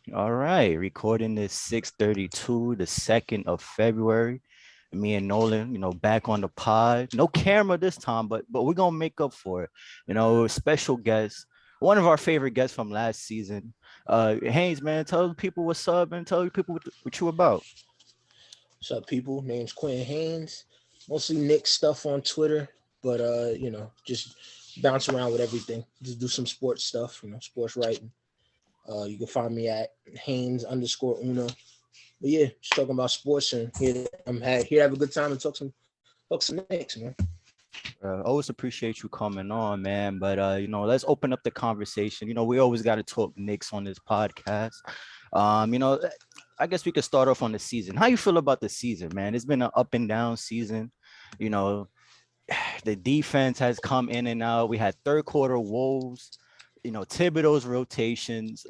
All right, recording this 6:32, the 2nd of February. Me and Nolan, back on the pod. No camera this time, but we're gonna make up for it. Special guest, one of our favorite guests from last season. Haynes, man, tell the people what's up and tell the people what you about. What's up, people? Name's Quentin Haynes. Mostly Knicks stuff on Twitter, but just bounce around with everything. Just do some sports stuff, sports writing. You can find me at Haynes underscore Uno. But yeah, just talking about sports and here to have a good time and talk some Knicks, man. Always appreciate you coming on, man. But let's open up the conversation. We always got to talk Knicks on this podcast. Um, you know, I guess we could start off on the season. How you feel about the season, man? It's been an up and down season. You know, the defense has come in and out. We had third quarter woes. Thibodeau's rotations,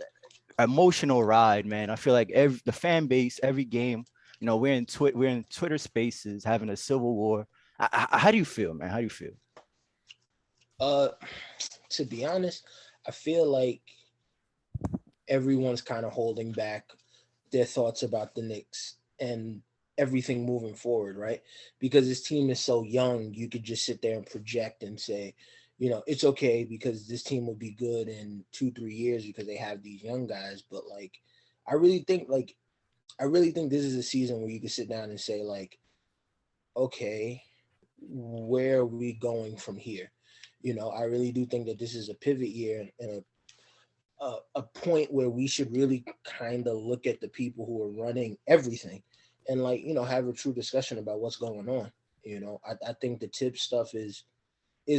emotional ride, man. I feel like the fan base, every game. We're in Twitter Spaces having a civil war. How do you feel, man? How do you feel? Uh, to be honest, I feel like everyone's kind of holding back their thoughts about the Knicks and everything moving forward, right? Because this team is so young, you could just sit there and project and say, it's okay because this team will be good in 2, 3 years because they have these young guys. But I really think like I really think this is a season where you can sit down and say okay, where are we going from here? I really do think that this is a pivot year and a point where we should really kind of look at the people who are running everything and have a true discussion about what's going on. I think the tip stuff is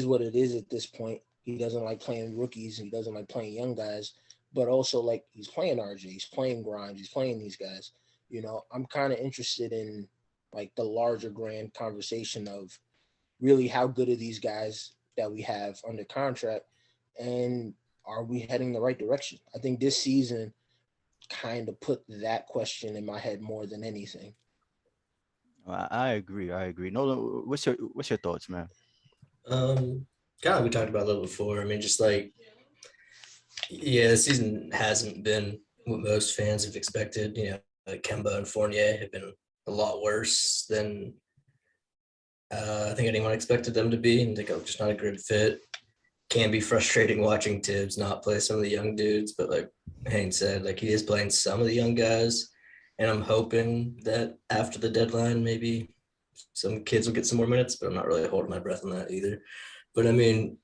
what it is at this point. He doesn't like playing rookies, he doesn't like playing young guys, but also like he's playing RJ, he's playing Grimes, he's playing these guys. I'm kind of interested in like the larger grand conversation of really how good are these guys that we have under contract, and are we heading the right direction? I think this season kind of put that question in my head more than anything. I agree. I agree. Nolan, what's your thoughts, man? Um, Kind of like we talked about a little before. I mean, just like yeah, the season hasn't been what most fans have expected. Like Kemba and Fournier have been a lot worse than I think anyone expected them to be, and they're just not a good fit. Can be frustrating watching Tibbs not play some of the young dudes, but like Hank said, like he is playing some of the young guys, and I'm hoping that after the deadline, maybe some kids will get some more minutes. But I'm not really holding my breath on that either. But I mean,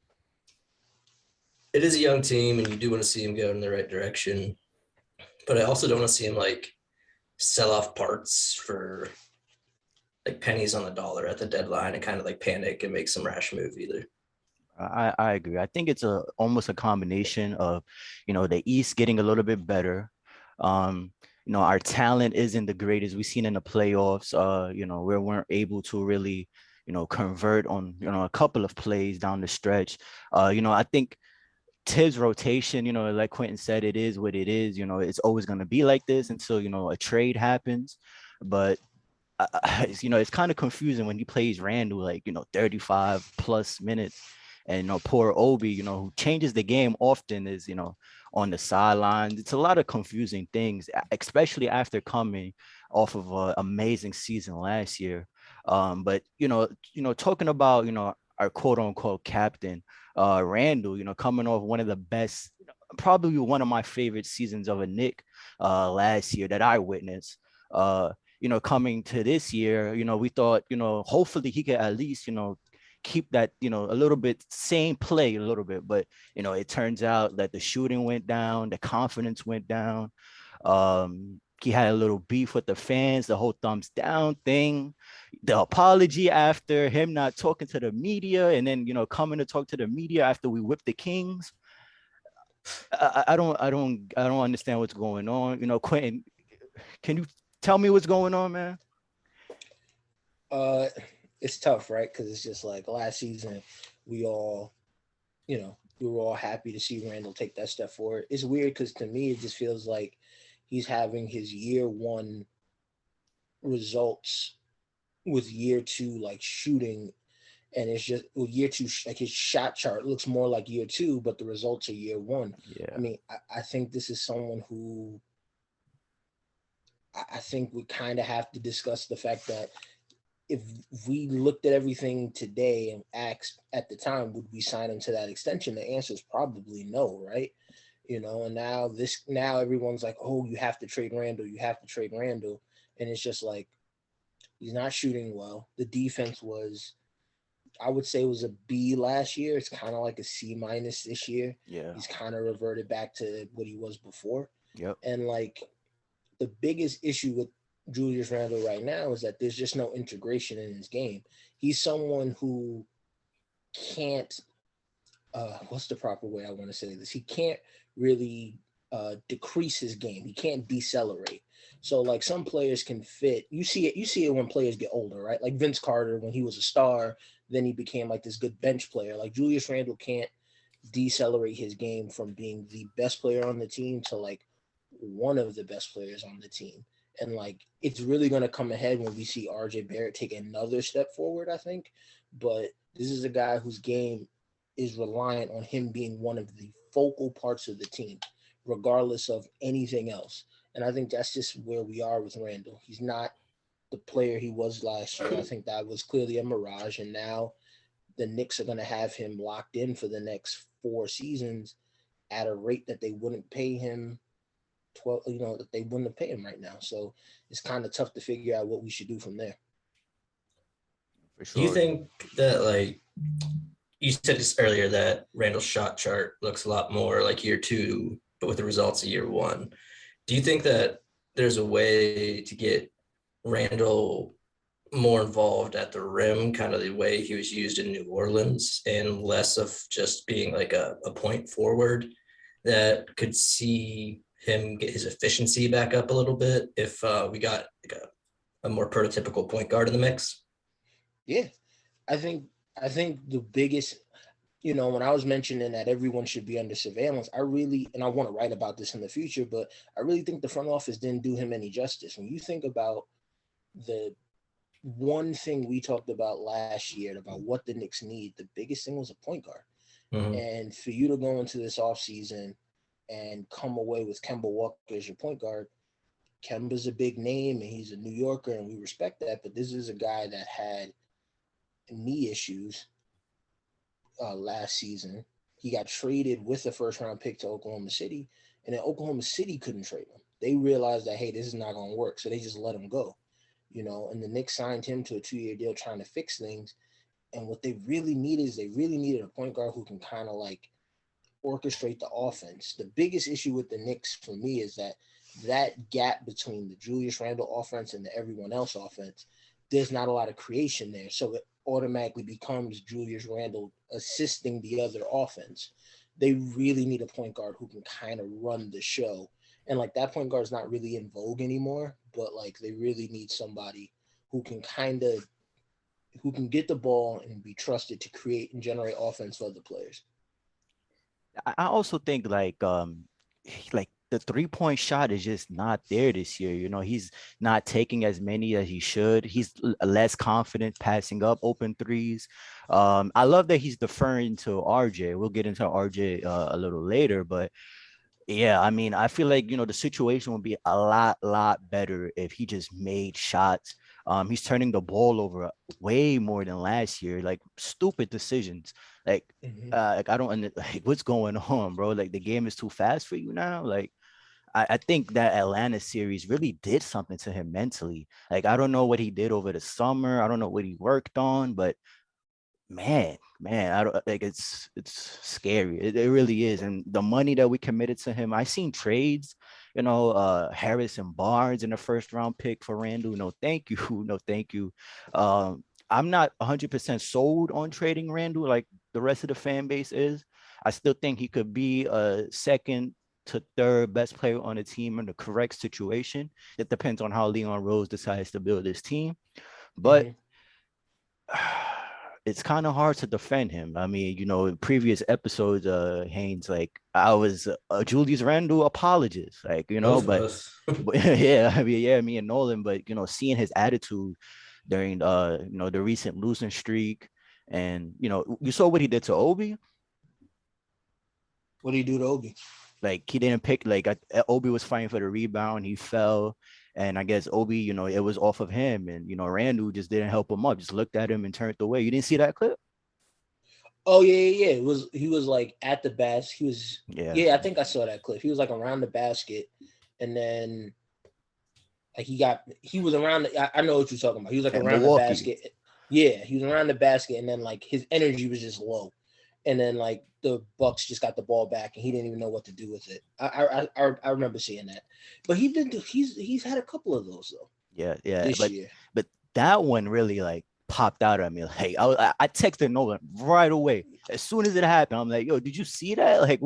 it is a young team, and you do want to see him go in the right direction. But I also don't want to see him like sell off parts for like pennies on the dollar at the deadline and kind of like panic and make some rash move either. I agree. I think it's a almost a combination of, the East getting a little bit better. Um, our talent isn't the greatest we've seen in the playoffs. We weren't able to really, convert on, a couple of plays down the stretch. I think Tibbs rotation, like Quentin said, it is what it is. It's always going to be like this until, a trade happens. But it's kind of confusing when he plays Randall like 35 plus minutes, and poor Obi, who changes the game often, is on the sidelines. It's a lot of confusing things, especially after coming off of an amazing season last year. But talking about our quote unquote captain, Randall, coming off one of the best, probably one of my favorite seasons of a Nick last year that I witnessed. Coming to this year, we thought, hopefully he could at least, keep that, a little bit same play a little bit. But, it turns out that the shooting went down, the confidence went down. He had a little beef with the fans, the whole thumbs down thing, the apology after him not talking to the media, and then, coming to talk to the media after we whipped the Kings. I don't understand what's going on. Quentin, can you tell me what's going on, man? Uh, it's tough, right? Because it's just like last season, we all, we were all happy to see Randall take that step forward. It's weird because to me, it just feels like he's having his year one results with year two, like shooting. And it's just well, year two, like his shot chart looks more like year two, but the results are year one. I Yeah. mean, I think this is someone who I think we kind of have to discuss the fact that if we looked at everything today and asked at the time, would we sign him to that extension? The answer is probably no, right? And now everyone's like, oh, you have to trade Randall, you have to trade Randall, and it's just like he's not shooting well. The defense was, I would say, was a B last year. It's kind of like a C minus this year. Yeah. He's kind of reverted back to what he was before, Yep. and like the biggest issue with Julius Randle right now is that there's just no integration in his game. He's someone who can't what's the proper way I want to say this? He can't really decrease his game. He can't decelerate. So like some players can fit. You see it when players get older, right? Like Vince Carter when he was a star, then he became like this good bench player. Like Julius Randle can't decelerate his game from being the best player on the team to like one of the best players on the team. And like it's really going to come ahead when we see RJ Barrett take another step forward, I think. But this is a guy whose game is reliant on him being one of the focal parts of the team, regardless of anything else. And I think that's just where we are with Randall. He's not the player he was last year. I think that was clearly a mirage. And now the Knicks are going to have him locked in for the next 4 seasons at a rate that they wouldn't pay him 12, that they wouldn't pay him right now. So it's kind of tough to figure out what we should do from there. For Do you sure. think that, like, you said this earlier, that Randall's shot chart looks a lot more like year two, but with the results of year one? Do you think that there's a way to get Randall more involved at the rim, kind of the way he was used in New Orleans, and less of just being like a point forward that could see him get his efficiency back up a little bit if we got like a more prototypical point guard in the mix? Yeah, I think I think the biggest, when I was mentioning that everyone should be under surveillance, I really, and I want to write about this in the future, but I really think the front office didn't do him any justice. When you think about the one thing we talked about last year about what the Knicks need, the biggest thing was a point guard. Mm-hmm. And for you to go into this offseason and come away with Kemba Walker as your point guard, Kemba's a big name and he's a New Yorker and we respect that, but this is a guy that had knee issues last season. He got traded with a first round pick to Oklahoma City, and then Oklahoma City couldn't trade him. They realized that, hey, this is not going to work, so they just let him go. And the Knicks signed him to a 2-year deal trying to fix things. And what they really needed is they really needed a point guard who can kind of like orchestrate the offense. The biggest issue with the Knicks for me is that gap between the Julius Randle offense and the everyone else offense, there's not a lot of creation there. So it automatically becomes Julius Randle assisting the other offense. They really need a point guard who can kind of run the show. And like that point guard is not really in vogue anymore, but like they really need somebody who can who can get the ball and be trusted to create and generate offense for other players. I also think like the 3-point shot is just not there this year. He's not taking as many as he should. He's less confident passing up open threes. I love that he's deferring to RJ. We'll get into RJ a little later, but yeah, I mean, I feel like, the situation would be a lot better if he just made shots. He's turning the ball over way more than last year, like stupid decisions. Like, Mm-hmm. like I don't like what's going on, bro. Like the game is too fast for you now. Like I think that Atlanta series really did something to him mentally. Like I don't know what he did over the summer. I don't know what he worked on, but man, I don't like it's scary. It really is. And the money that we committed to him, I seen trades, Harris and Barnes in the first round pick for Randall. No, thank you. No, thank you. I'm not 100% sold on trading Randall like the rest of the fan base is. I still think he could be a second to third best player on the team in the correct situation. It depends on how Leon Rose decides to build his team. But Mm-hmm. it's kind of hard to defend him. I mean, in previous episodes, Haynes, like I was a Julius Randle apologist, like, Both of but, us. but yeah, I mean, yeah, me and Nolan, but seeing his attitude during the recent losing streak, and you saw what he did to Obi. What do you do to Obi? Like he didn't pick. Like Obi was fighting for the rebound, he fell, And I guess Obi, it was off of him, and Randall just didn't help him up, just looked at him and turned away. You didn't see that clip? Oh yeah. He was like at the basket. He was Yeah, yeah. I think I saw that clip. He was like around the basket, and then like he was around. I know what you're talking about. He was like at around the Milwaukee. basket. Yeah, he was around the basket, and then like his energy was just low, and then like the Bucks just got the ball back, and he didn't even know what to do with it. I remember seeing that, but he did. He's had a couple of those though Yeah, yeah, this year. but that one really like popped out at me. Like I texted Nolan right away as soon as it happened. I'm like, yo, did you see that? Like,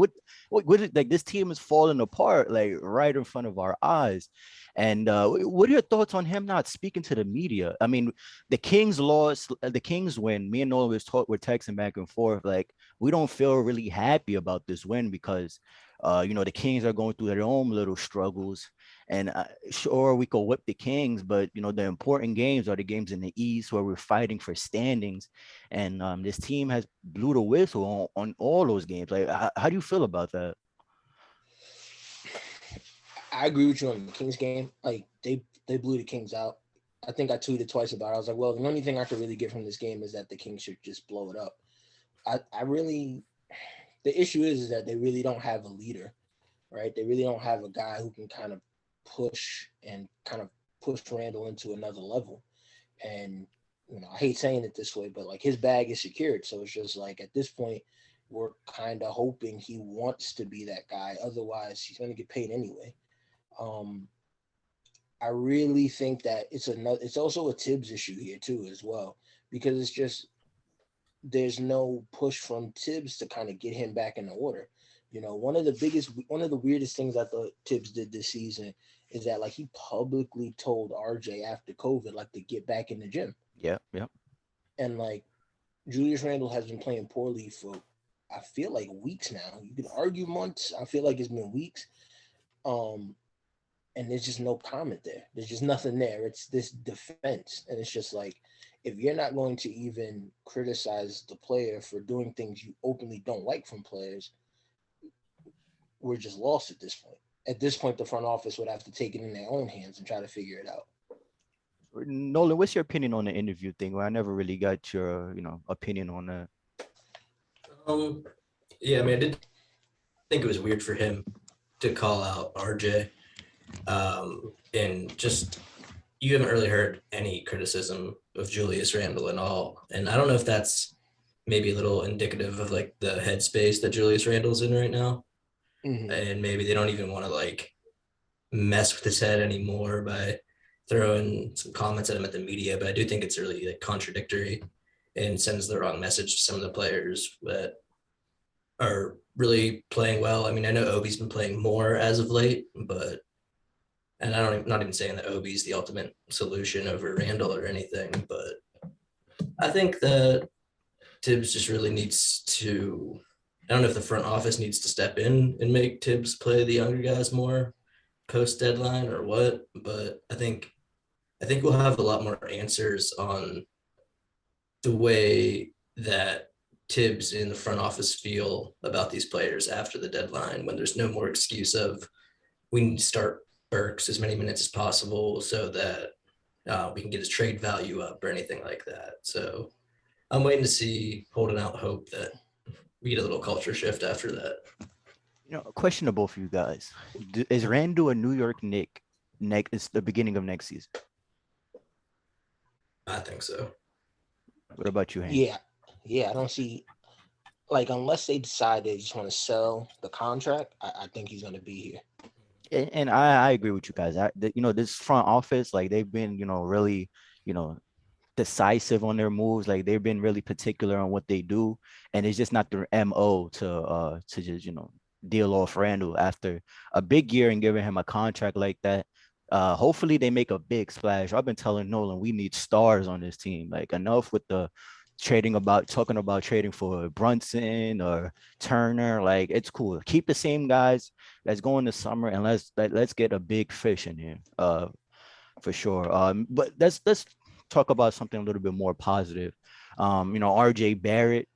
like this team is falling apart like right in front of our eyes. And what are your thoughts on him not speaking to the media? I mean, the Kings lost, the Kings win. Me and Nolan we're texting back and forth. Like, we don't feel really happy about this win because, the Kings are going through their own little struggles. And sure, we could whip the Kings, but the important games are the games in the East where we're fighting for standings. And this team has blew the whistle on all those games. Like, how do you feel about that? I agree with you on the Kings game. Like they blew the Kings out. I think I tweeted twice about it. I was like, well, the only thing I could really get from this game is that the Kings should just blow it up. I really the issue is that they really don't have a leader, right? They really don't have a guy who can kind of push and kind of push Randall into another level. And I hate saying it this way, but like his bag is secured. So it's just like at this point, we're kind of hoping he wants to be that guy. Otherwise, he's going to get paid anyway. Um, I really think that it's also a Tibbs issue here too as well because it's just there's no push from Tibbs to kind of get him back in the order. One of the weirdest things I thought Tibbs did this season is that like he publicly told RJ after COVID like to get back in the gym, Yeah, yeah. and like Julius Randle has been playing poorly for I feel like weeks now. You could argue months. I feel like it's been weeks. Um, and there's just no comment there. There's just nothing there. It's this defense, and it's just like if you're not going to even criticize the player for doing things you openly don't like from players, we're just lost at this point. At this point, the front office would have to take it in their own hands and try to figure it out. Nolan, what's your opinion on the interview thing? Well, I never really got your, opinion on that. Um, yeah, I mean, I did think it was weird for him to call out RJ. And just you haven't really heard any criticism of Julius Randle at all. And I don't know if that's maybe a little indicative of like the headspace that Julius Randle's in right now. Mm-hmm. And maybe they don't even want to like mess with his head anymore by throwing some comments at him at the media. But I do think it's really like contradictory and sends the wrong message to some of the players that are really playing well. I mean, I know Obi's been playing more as of late, but and not even saying that Obi's the ultimate solution over Randall or anything, but I think that Tibbs just really needs to. I don't know if the front office needs to step in and make Tibbs play the younger guys more post deadline or what, but I think we'll have a lot more answers on the way that Tibbs in the front office feel about these players after the deadline when there's no more excuse of we need to start Burks as many minutes as possible so that we can get his trade value up or anything like that. So I'm waiting to see, holding out hope that we get a little culture shift after that. Questionable for you guys. Is Randall a New York Knick it's the beginning of next season? I think so. What about you, Haynes? Yeah, yeah. I don't see like unless they decide they just want to sell the contract. I think he's going to be here. And I agree with you guys. This front office, like they've been, really, you know, decisive on their moves. Like they've been really particular on what they do, and it's just not their MO to just deal off Randall after a big year and giving him a contract like that. Hopefully they make a big splash. I've been telling Nolan we need stars on this team. Like enough with the talking about trading for Brunson or Turner. Like it's cool. Keep the same guys. Let's go in the summer and let's get a big fish in here. For sure. But let's talk about something a little bit more positive. RJ Barrett,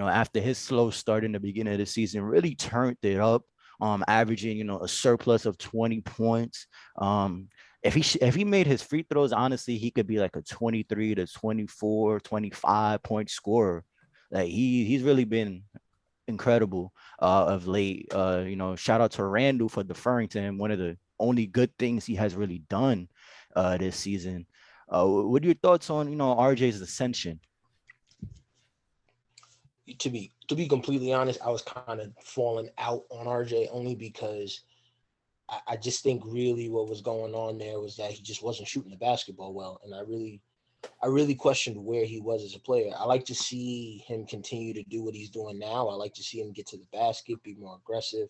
after his slow start in the beginning of the season, really turned it up, averaging, a surplus of 20 points. if he made his free throws, honestly, he could be like a 23 to 24, 25 point scorer. Like he's really been incredible of late. Shout out to Randall for deferring to him. One of the only good things he has really done this season. What are your thoughts on RJ's ascension? To be completely honest, I was kind of falling out on RJ only because I just think really what was going on there was that he just wasn't shooting the basketball well, and I really questioned where he was as a player. I like to see him continue to do what he's doing now. I like to see him get to the basket, be more aggressive.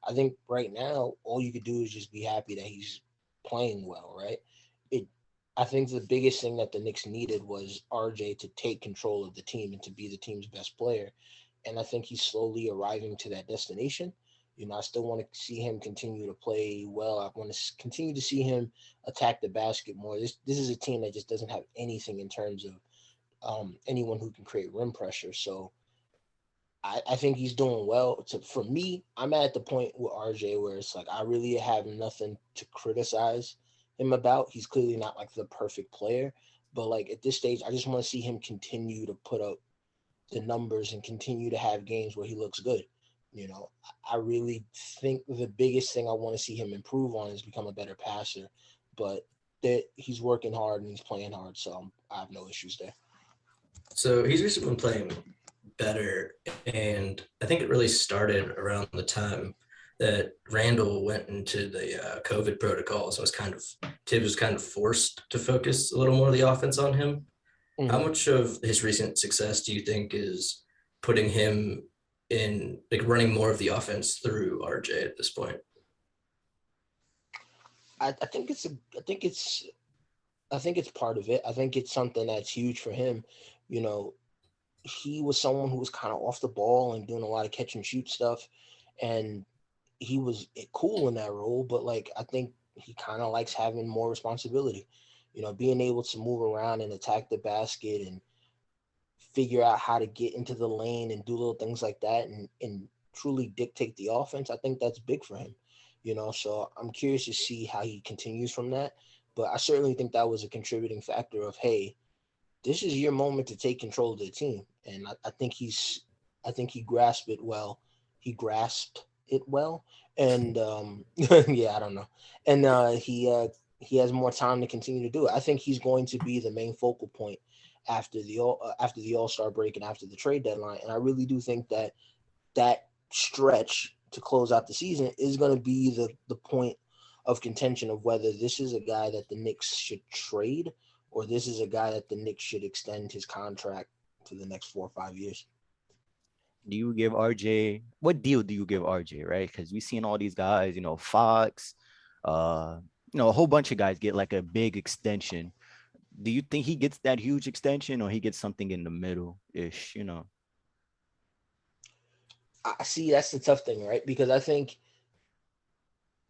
I think right now all you could do is just be happy that he's playing well, right? It I think the biggest thing that the Knicks needed was RJ to take control of the team and to be the team's best player. And I think he's slowly arriving to that destination. I still want to see him continue to play well. I want to continue to see him attack the basket more. This is a team that just doesn't have anything in terms of anyone who can create rim pressure. So I think he's doing well. For me, I'm at the point with RJ where it's like I really have nothing to criticize him about. He's clearly not like the perfect player, but like at this stage, I just want to see him continue to put up the numbers and continue to have games where he looks good. I really think the biggest thing I want to see him improve on is become a better passer, but that he's working hard and he's playing hard, so I have no issues there. So he's recently been playing better, and I think it really started around the time that Randall went into the COVID protocols and Tibbs was kind of forced to focus a little more of the offense on him. How Mm-hmm. much of his recent success do you think is putting him in, like, running more of the offense through RJ at this point? I think it's part of it. I think it's something that's huge for him. You know, he was someone who was kind of off the ball and doing a lot of catch and shoot stuff, and he was cool in that role. But like, I think he kind of likes having more responsibility. Being able to move around and attack the basket and figure out how to get into the lane and do little things like that and truly dictate the offense. I think that's big for him. So I'm curious to see how he continues from that. But I certainly think that was a contributing factor of, hey, this is your moment to take control of the team. And I think he grasped it well. He grasped it well. And yeah, I don't know. And he has more time to continue to do it. I think he's going to be the main focal point after the All-Star break and after the trade deadline. And I really do think that stretch to close out the season is going to be the point of contention of whether this is a guy that the Knicks should trade or this is a guy that the Knicks should extend his contract to the next 4 or 5 years. Do you give RJ what deal do you give RJ, right? Because we've seen all these guys, Fox, uh, a whole bunch of guys get like a big extension. Do you think he gets that huge extension or he gets something in the middle ish? I see that's the tough thing, right? Because I think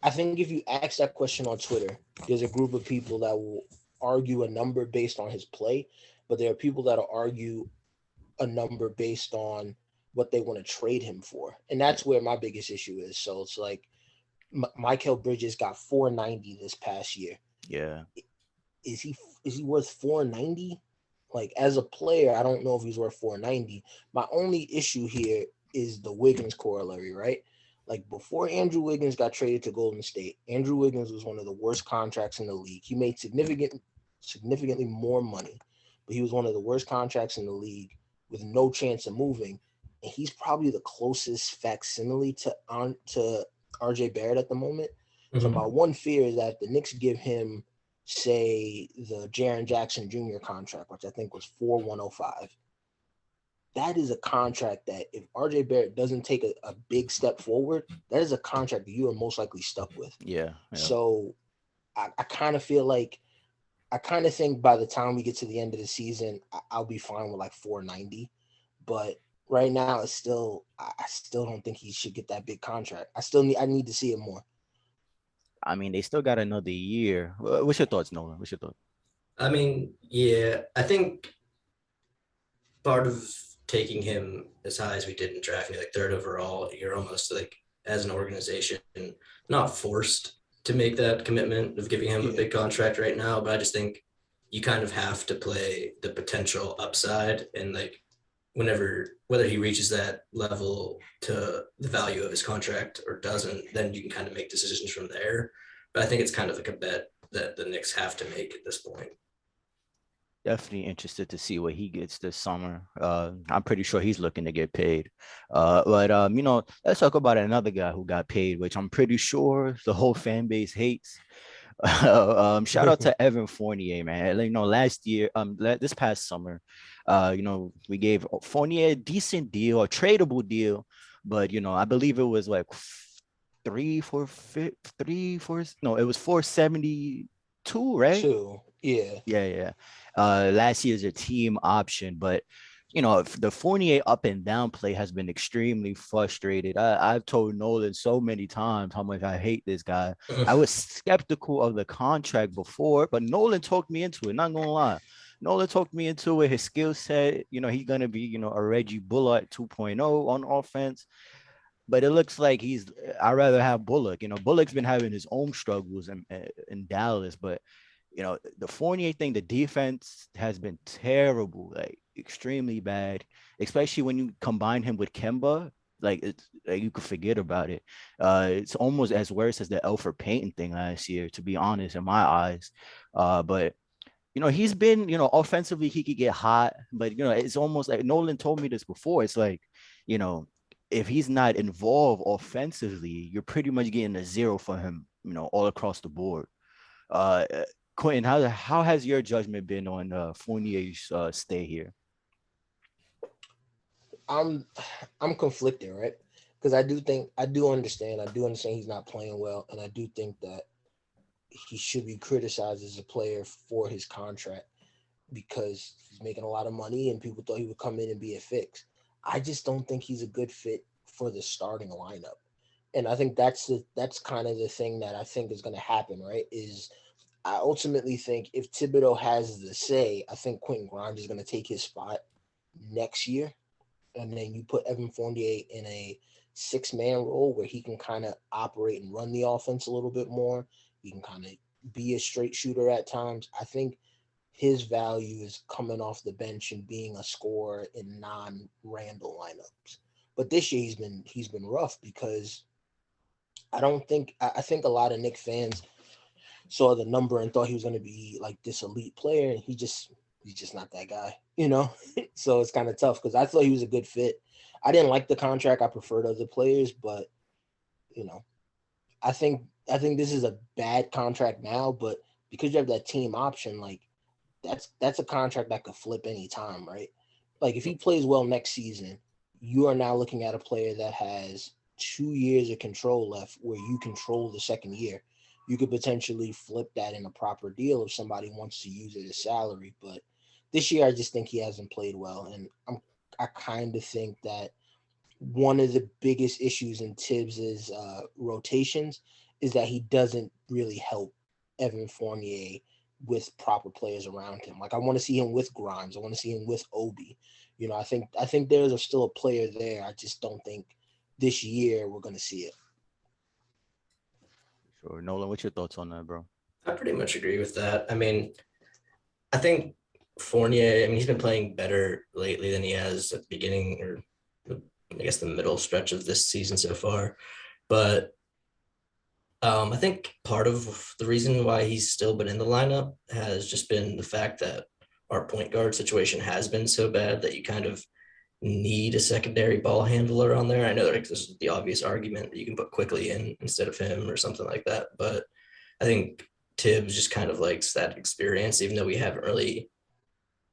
if you ask that question on Twitter, there's a group of people that will argue a number based on his play, but there are people that'll argue a number based on what they want to trade him for. And Yeah. that's where my biggest issue is. So it's like Michael Bridges got 490 this past year. Yeah. Is he worth 490? Like as a player, I don't know if he's worth 490. My only issue here is the Wiggins corollary, right? Like before Andrew Wiggins got traded to Golden State, Andrew Wiggins was one of the worst contracts in the league. He made significantly more money, but he was one of the worst contracts in the league with no chance of moving. And he's probably the closest facsimile to RJ Barrett at the moment. So my Mm-hmm. one fear is that if the Knicks give him, say, the Jaren Jackson Jr. contract, which I think was 4105, that is a contract that if RJ Barrett doesn't take a big step forward, that is a contract that you are most likely stuck with. Yeah. Yeah. So I kind of feel like I kind of think by the time we get to the end of the season, I'll be fine with like 490. But right now, I still don't think he should get that big contract. I need to see it more. I mean, they still got another year. What's your thoughts, Nolan? What's your thoughts? I mean, yeah, I think part of taking him as high as we did in drafting, like third overall, you're almost like, as an organization, not forced to make that commitment of giving him a Yeah. big contract right now, but I just think you kind of have to play the potential upside, and like whether he reaches that level to the value of his contract or doesn't, then you can kind of make decisions from there. But I think it's kind of like a bet that the Knicks have to make at this point. Definitely interested to see what he gets this summer. I'm pretty sure he's looking to get paid. But let's talk about another guy who got paid, which I'm pretty sure the whole fan base hates. Shout out to Evan Fournier, man. Like, last year, this past summer, we gave Fournier a decent deal, a tradable deal, but I believe it was like it was 472, right? Too. Yeah. Yeah. Last year's a team option, but the Fournier up and down play has been extremely frustrated. I've told Nolan so many times how much I hate this guy. I was skeptical of the contract before, but Nolan talked me into it. Not gonna lie. Nolan talked me into it. His skill set, he's gonna be, a Reggie Bullock 2.0 on offense. But it looks like I'd rather have Bullock. Bullock's been having his own struggles in Dallas, but the Fournier thing, the defense has been terrible, like extremely bad, especially when you combine him with Kemba. Like, it's like you could forget about it. It's almost as worse as the Elfrid Payton thing last year, to be honest, in my eyes. But he's been, offensively he could get hot, but it's almost like Nolan told me this before. It's like, you know, if he's not involved offensively, you're pretty much getting a zero for him, all across the board. Uh, Quentin, how has your judgment been on Fournier's stay here? I'm I'm conflicted, right? Because I do understand he's not playing well, and I do think that he should be criticized as a player for his contract because he's making a lot of money and people thought he would come in and be a fix. I just don't think he's a good fit for the starting lineup. And I think that's kind of the thing that I think is going to happen, right? Is I ultimately think if Thibodeau has the say, I think Quentin Grimes is going to take his spot next year, and then you put Evan Fournier in a 6-man role where he can kind of operate and run the offense a little bit more. He can kind of be a straight shooter at times. I think his value is coming off the bench and being a scorer in non-Randall lineups. But this year he's been rough because I think a lot of Knick fans saw the number and thought he was going to be like this elite player, and he's just not that guy, So it's kind of tough because I thought he was a good fit. I didn't like the contract. I preferred other players, but you know, I think this is a bad contract now, but because you have that team option, like that's a contract that could flip anytime, right? Like if he plays well next season, you are now looking at a player that has 2 years of control left where you control the second year. You could potentially flip that in a proper deal if somebody wants to use it as salary. But this year I just think he hasn't played well. And I kind of think that one of the biggest issues in Tibbs's rotations is that he doesn't really help Evan Fournier with proper players around him. Like I want to see him with Grimes. I want to see him with Obi. I think there's still a player there. I just don't think this year we're going to see it. Sure. Nolan, what's your thoughts on that, bro? I pretty much agree with that. I mean, I think Fournier, he's been playing better lately than he has at the beginning, or I guess the middle stretch of this season so far. But I think part of the reason why he's still been in the lineup has just been the fact that our point guard situation has been so bad that you kind of need a secondary ball handler on there. I know that this is the obvious argument that you can put quickly in instead of him or something like that. But I think Tibbs just kind of likes that experience, even though we haven't really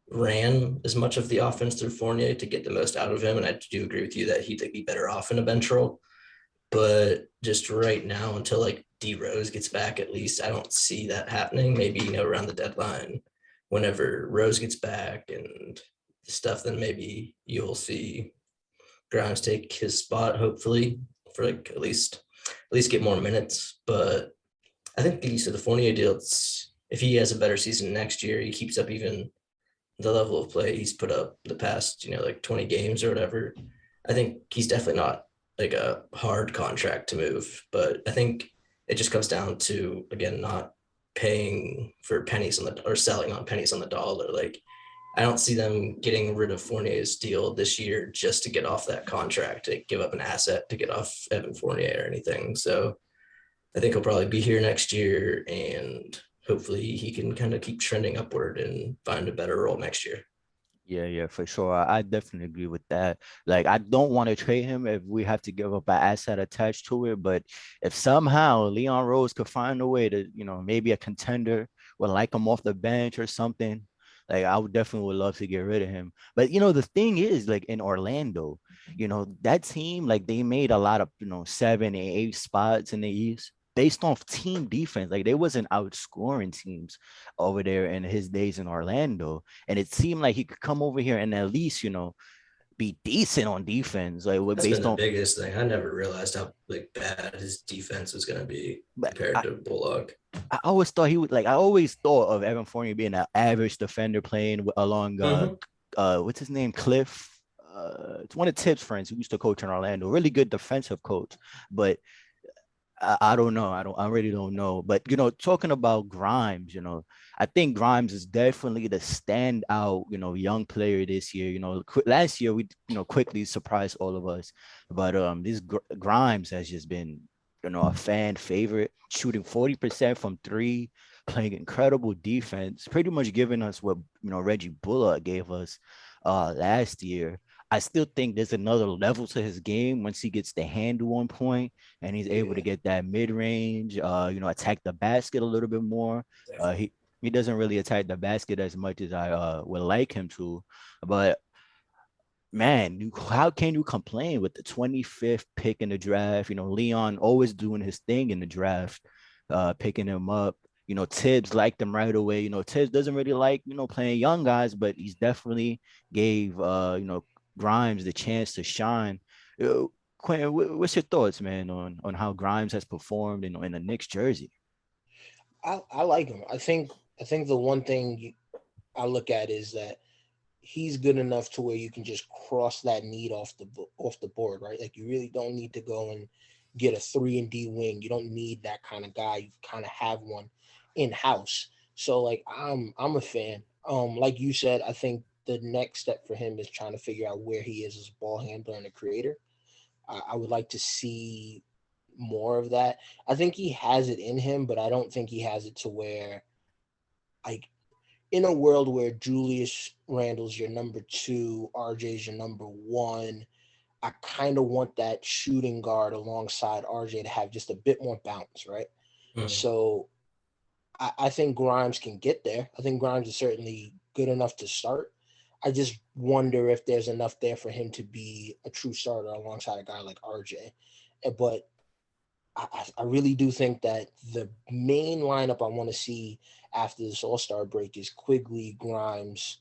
ran as much of the offense through Fournier to get the most out of him. And I do agree with you that he'd be better off in a bench role. But just right now, until like D Rose gets back, at least I don't see that happening. Maybe, around the deadline, whenever Rose gets back and stuff, then maybe you'll see Grimes take his spot, hopefully, for like at least get more minutes. But I think the Fournier deal, if he has a better season next year, he keeps up even the level of play he's put up the past, like 20 games or whatever. I think he's definitely not like a hard contract to move, but I think it just comes down to, again, not paying for pennies on the or selling on pennies on the dollar. Like I don't see them getting rid of Fournier's deal this year just to get off that contract, to give up an asset to get off Evan Fournier or anything. So I think he'll probably be here next year, and hopefully he can kind of keep trending upward and find a better role next year. Yeah, yeah, for sure. I definitely agree with that. Like, I don't want to trade him if we have to give up an asset attached to it. But if somehow Leon Rose could find a way to, maybe a contender would like him off the bench or something, like I would definitely would love to get rid of him. But the thing is, like in Orlando, that team, like they made a lot of, 7 and 8 spots in the East based off team defense. Like they wasn't outscoring teams over there in his days in Orlando. And it seemed like he could come over here and at least, be decent on defense, like That's been based the on. biggest thing. I never realized how like bad his defense was going to be But compared to Bullock. I always thought he would like. I always thought of Evan Fournier being an average defender playing along. Mm-hmm. What's his name? Cliff. It's one of Tip's friends who used to coach in Orlando. Really good defensive coach, but I don't know. I really don't know. But talking about Grimes, I think Grimes is definitely the standout, young player this year. Last year we, quickly surprised all of us, but this Grimes has just been, a fan favorite, shooting 40% from three, playing incredible defense, pretty much giving us what Reggie Bullock gave us last year. I still think there's another level to his game once he gets the handle on point and he's able to Yeah, get that mid range, attack the basket a little bit more. definitely. He doesn't really attack the basket as much as I would like him to, but man, how can you complain with the 25th pick in the draft? Leon always doing his thing in the draft, picking him up. Tibbs liked him right away. Tibbs doesn't really like, playing young guys, but he's definitely gave, Grimes the chance to shine. Quentin, what's your thoughts, man, on how Grimes has performed in the Knicks jersey? I like him. I think the one thing I look at is that he's good enough to where you can just cross that need off the board, right? Like you really don't need to go and get a 3 and D wing. You don't need that kind of guy. You kind of have one in house. So like I'm a fan. Like you said, I think the next step for him is trying to figure out where he is as a ball handler and a creator. I would like to see more of that. I think he has it in him, but I don't think he has it to where like in a world where Julius Randle's your number two, RJ's your number one, I kind of want that shooting guard alongside RJ to have just a bit more bounce, right? Mm. So I think Grimes can get there. I think Grimes is certainly good enough to start. I just wonder if there's enough there for him to be a true starter alongside a guy like RJ. But I really do think that the main lineup I want to see after this All Star break is Quigley, Grimes,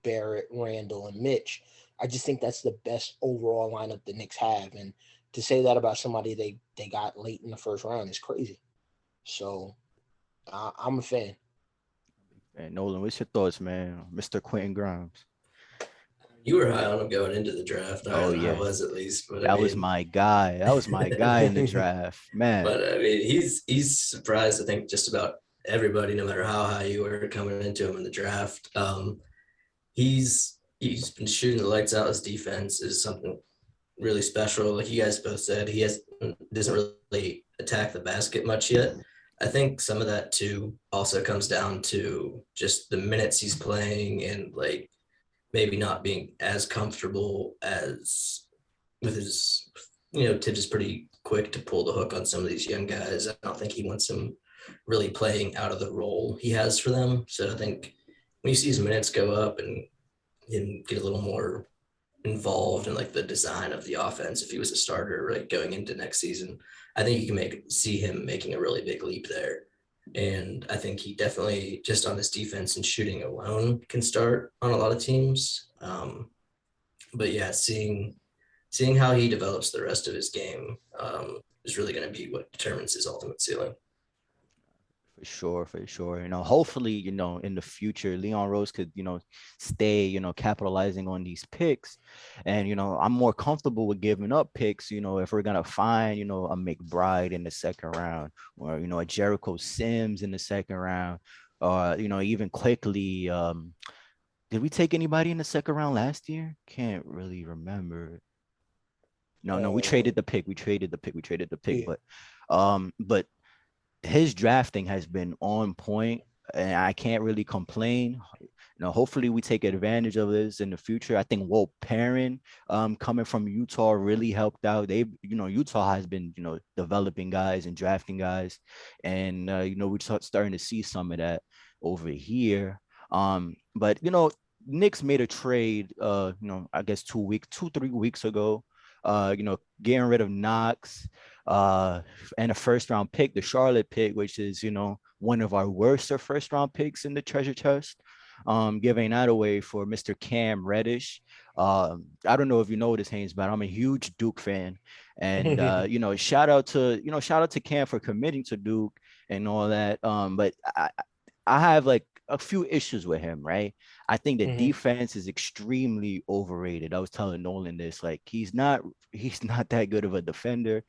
Barrett, Randall, and Mitch. I just think that's the best overall lineup the Knicks have, and to say that about somebody they got late in the first round is crazy. So I'm a fan. And Nolan, what's your thoughts, man, Mr. Quentin Grimes? You were high on him going into the draft. Oh I yeah, was at least, but I that was mean, my guy. That was my guy in the draft, man. but I mean, he's surprised. I think just about everybody, no matter how high you were coming into him in the draft. He's been shooting the lights out. His defense is something really special. Like you guys both said, he doesn't really attack the basket much yet. I think some of that too also comes down to just the minutes he's playing and like maybe not being as comfortable as with his, Tibbs is pretty quick to pull the hook on some of these young guys. I don't think he wants him really playing out of the role he has for them. So I think when you see his minutes go up and him get a little more involved in like the design of the offense, if he was a starter like going into next season, I think you can see him making a really big leap there. And I think he definitely just on his defense and shooting alone can start on a lot of teams. But yeah, seeing how he develops the rest of his game is really going to be what determines his ultimate ceiling. For sure, for sure. Hopefully, in the future, Leon Rose could, stay, capitalizing on these picks. And, I'm more comfortable with giving up picks, if we're gonna find, a McBride in the second round, or, a Jericho Sims in the second round, or, even quickly, did we take anybody in the second round last year? Can't really remember. No, no, we Uh, traded the pick. We traded the pick, yeah. but his drafting has been on point, and I can't really complain. Hopefully we take advantage of this in the future. I think Walt Perrin, coming from Utah, really helped out. Utah has been, developing guys and drafting guys, and we're starting to see some of that over here. But Knicks made a trade, I guess 3 weeks ago. Getting rid of Knox, and a first round pick, the Charlotte pick, which is, one of our worst first round picks in the treasure chest, giving that away for Mr. Cam Reddish. I don't know if you know this, Haynes, but I'm a huge Duke fan. And shout out to Cam for committing to Duke and all that. But I have like a few issues with him, right? I think the Hmm. defense is extremely overrated. I was telling Nolan this, like he's not that good of a defender.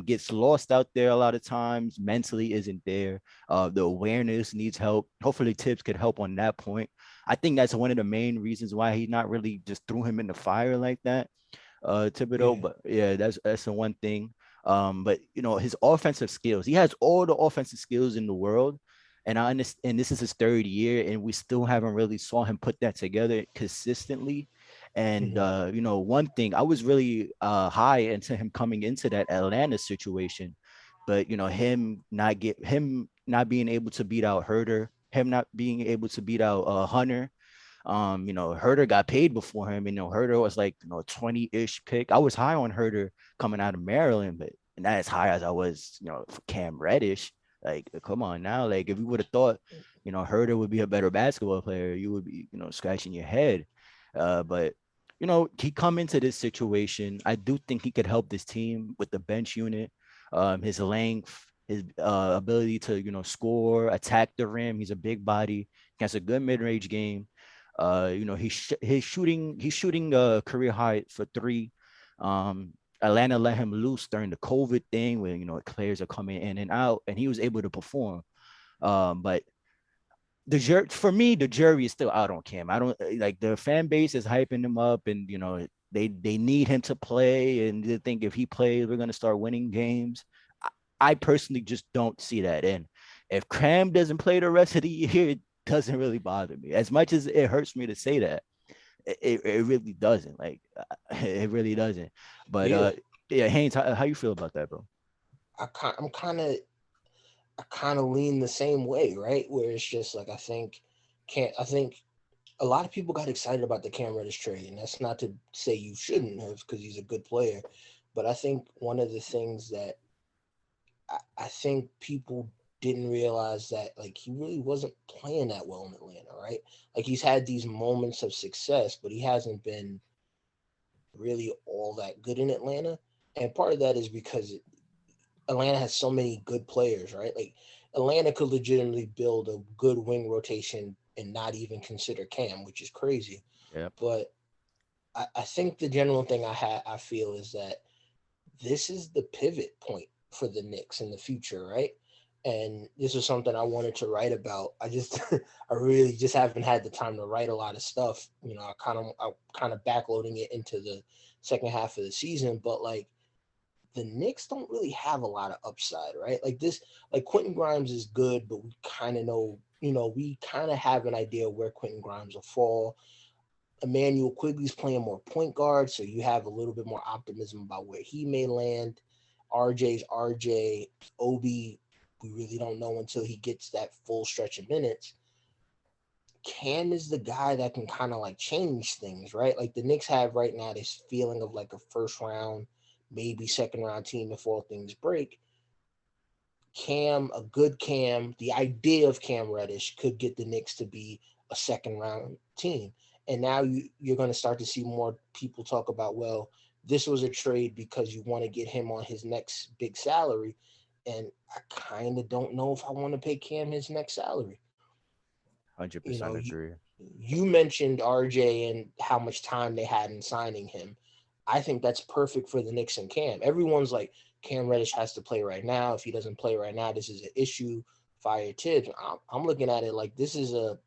Gets lost out there a lot of times, mentally isn't there. The awareness needs help. Hopefully Tips could help on that point. I think that's one of the main reasons why he not really just threw him in the fire like that, Thibodeau. Yeah. But yeah, that's the one thing. But his offensive skills, he has all the offensive skills in the world. And I understand this is his third year, and we still haven't really saw him put that together consistently. And Hmm. one thing I was really high into him coming into that Atlanta situation, but him not being able to beat out Herder, him not being able to beat out Hunter. Herder got paid before him. Herder was like, 20-ish pick. I was high on Herder coming out of Maryland, but not as high as I was, for Cam Reddish. Like, come on now. Like, if you would have thought, Herder would be a better basketball player, you would be, scratching your head. But he come into this situation. I do think he could help this team with the bench unit, his length, his ability to, score, attack the rim. He's a big body. He has a good mid-range game. He's shooting a career high for three. Um, Atlanta let him loose during the COVID thing, where players are coming in and out, and he was able to perform. But for me, the jury is still out on Cam. I don't like the fan base is hyping him up, and they need him to play, and they think if he plays, we're gonna start winning games. I personally just don't see that. And if Cam doesn't play the rest of the year, it doesn't really bother me as much as it hurts me to say that. It really doesn't. Like, it really doesn't. But Yeah. yeah, Haynes, how you feel about that, bro? I'm kind of lean the same way, right? Where it's just like I think a lot of people got excited about the Cam Reddish trade, and that's not to say you shouldn't have because he's a good player, but I think one of the things that I think people didn't realize that like he really wasn't playing that well in Atlanta, right? Like he's had these moments of success, but he hasn't been really all that good in Atlanta, and part of that is because Atlanta has so many good players, right? Like Atlanta could legitimately build a good wing rotation and not even consider Cam, which is crazy. Yep. But I think the general thing I feel is that this is the pivot point for the Knicks in the future, right? And this is something I wanted to write about. I just I really just haven't had the time to write a lot of stuff. I kind of backloading it into the second half of the season, but like the Knicks don't really have a lot of upside, right? Like this, like Quentin Grimes is good, but we kind of know, we kind of have an idea where Quentin Grimes will fall. Emmanuel Quigley's playing more point guard, so you have a little bit more optimism about where he may land. RJ's RJ. Obi, we really don't know until he gets that full stretch of minutes. Cam is the guy that can kind of like change things, right? Like the Knicks have right now this feeling of like a first round, maybe second round team if all things break. Cam, a good Cam, the idea of Cam Reddish could get the Knicks to be a second round team. And now you're going to start to see more people talk about, well, this was a trade because you want to get him on his next big salary. and I kind of don't know if I want to pay Cam his next salary. You 100% know, agree. you mentioned RJ and how much time they had in signing him. I think that's perfect for the Knicks and Cam. Everyone's like, Cam Reddish has to play right now. If he doesn't play right now, this is an issue. Fire Tibbs. I'm looking at it like this is a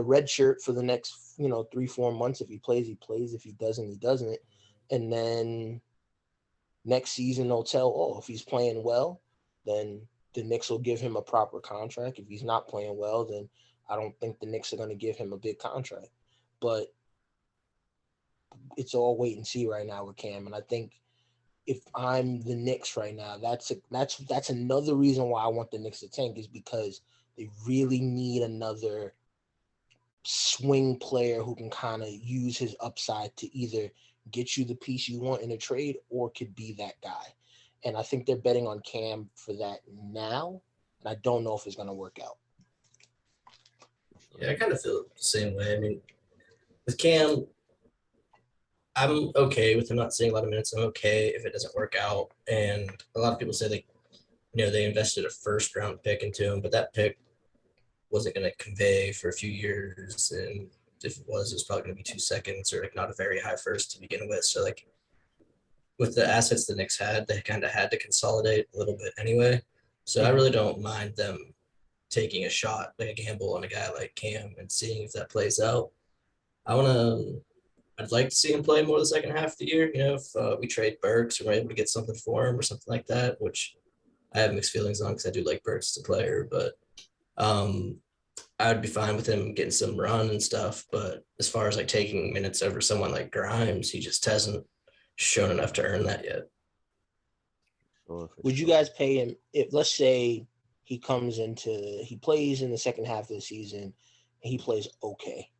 red shirt for the next 3-4 months. If he plays, he plays. If he doesn't, he doesn't. And then next season they'll tell, oh, if he's playing well, then the Knicks will give him a proper contract. If he's not playing well, then I don't think the Knicks are going to give him a big contract. But it's all wait and see right now with Cam. And I think if I'm the Knicks right now, that's another reason why I want the Knicks to tank, is because they really need another swing player who can kind of use his upside to either get you the piece you want in a trade or could be that guy. And I think they're betting on Cam for that now. And I don't know if it's going to work out. Yeah, I kind of feel the same way. I mean, with Cam, I'm okay with him not seeing a lot of minutes. I'm okay if it doesn't work out. And a lot of people say they invested a first round pick into him, but that pick wasn't going to convey for a few years. And if it was probably going to be 2 seconds or like not a very high first to begin with. So like with the assets the Knicks had, they kind of had to consolidate a little bit anyway. So I Mm-hmm. really don't mind them taking a shot, like a gamble on a guy like Cam and seeing if that plays out. I want to I'd like to see him play more the second half of the year. If we trade Burks or we're able to get something for him or something like that, which I have mixed feelings on because I do like Burks as a player, but um, I would be fine with him getting some run and stuff. But as far as like taking minutes over someone like Grimes, he just hasn't shown enough to earn that yet. For Would you sure. guys pay him if, let's say, he plays in the second half of the season and he plays okay?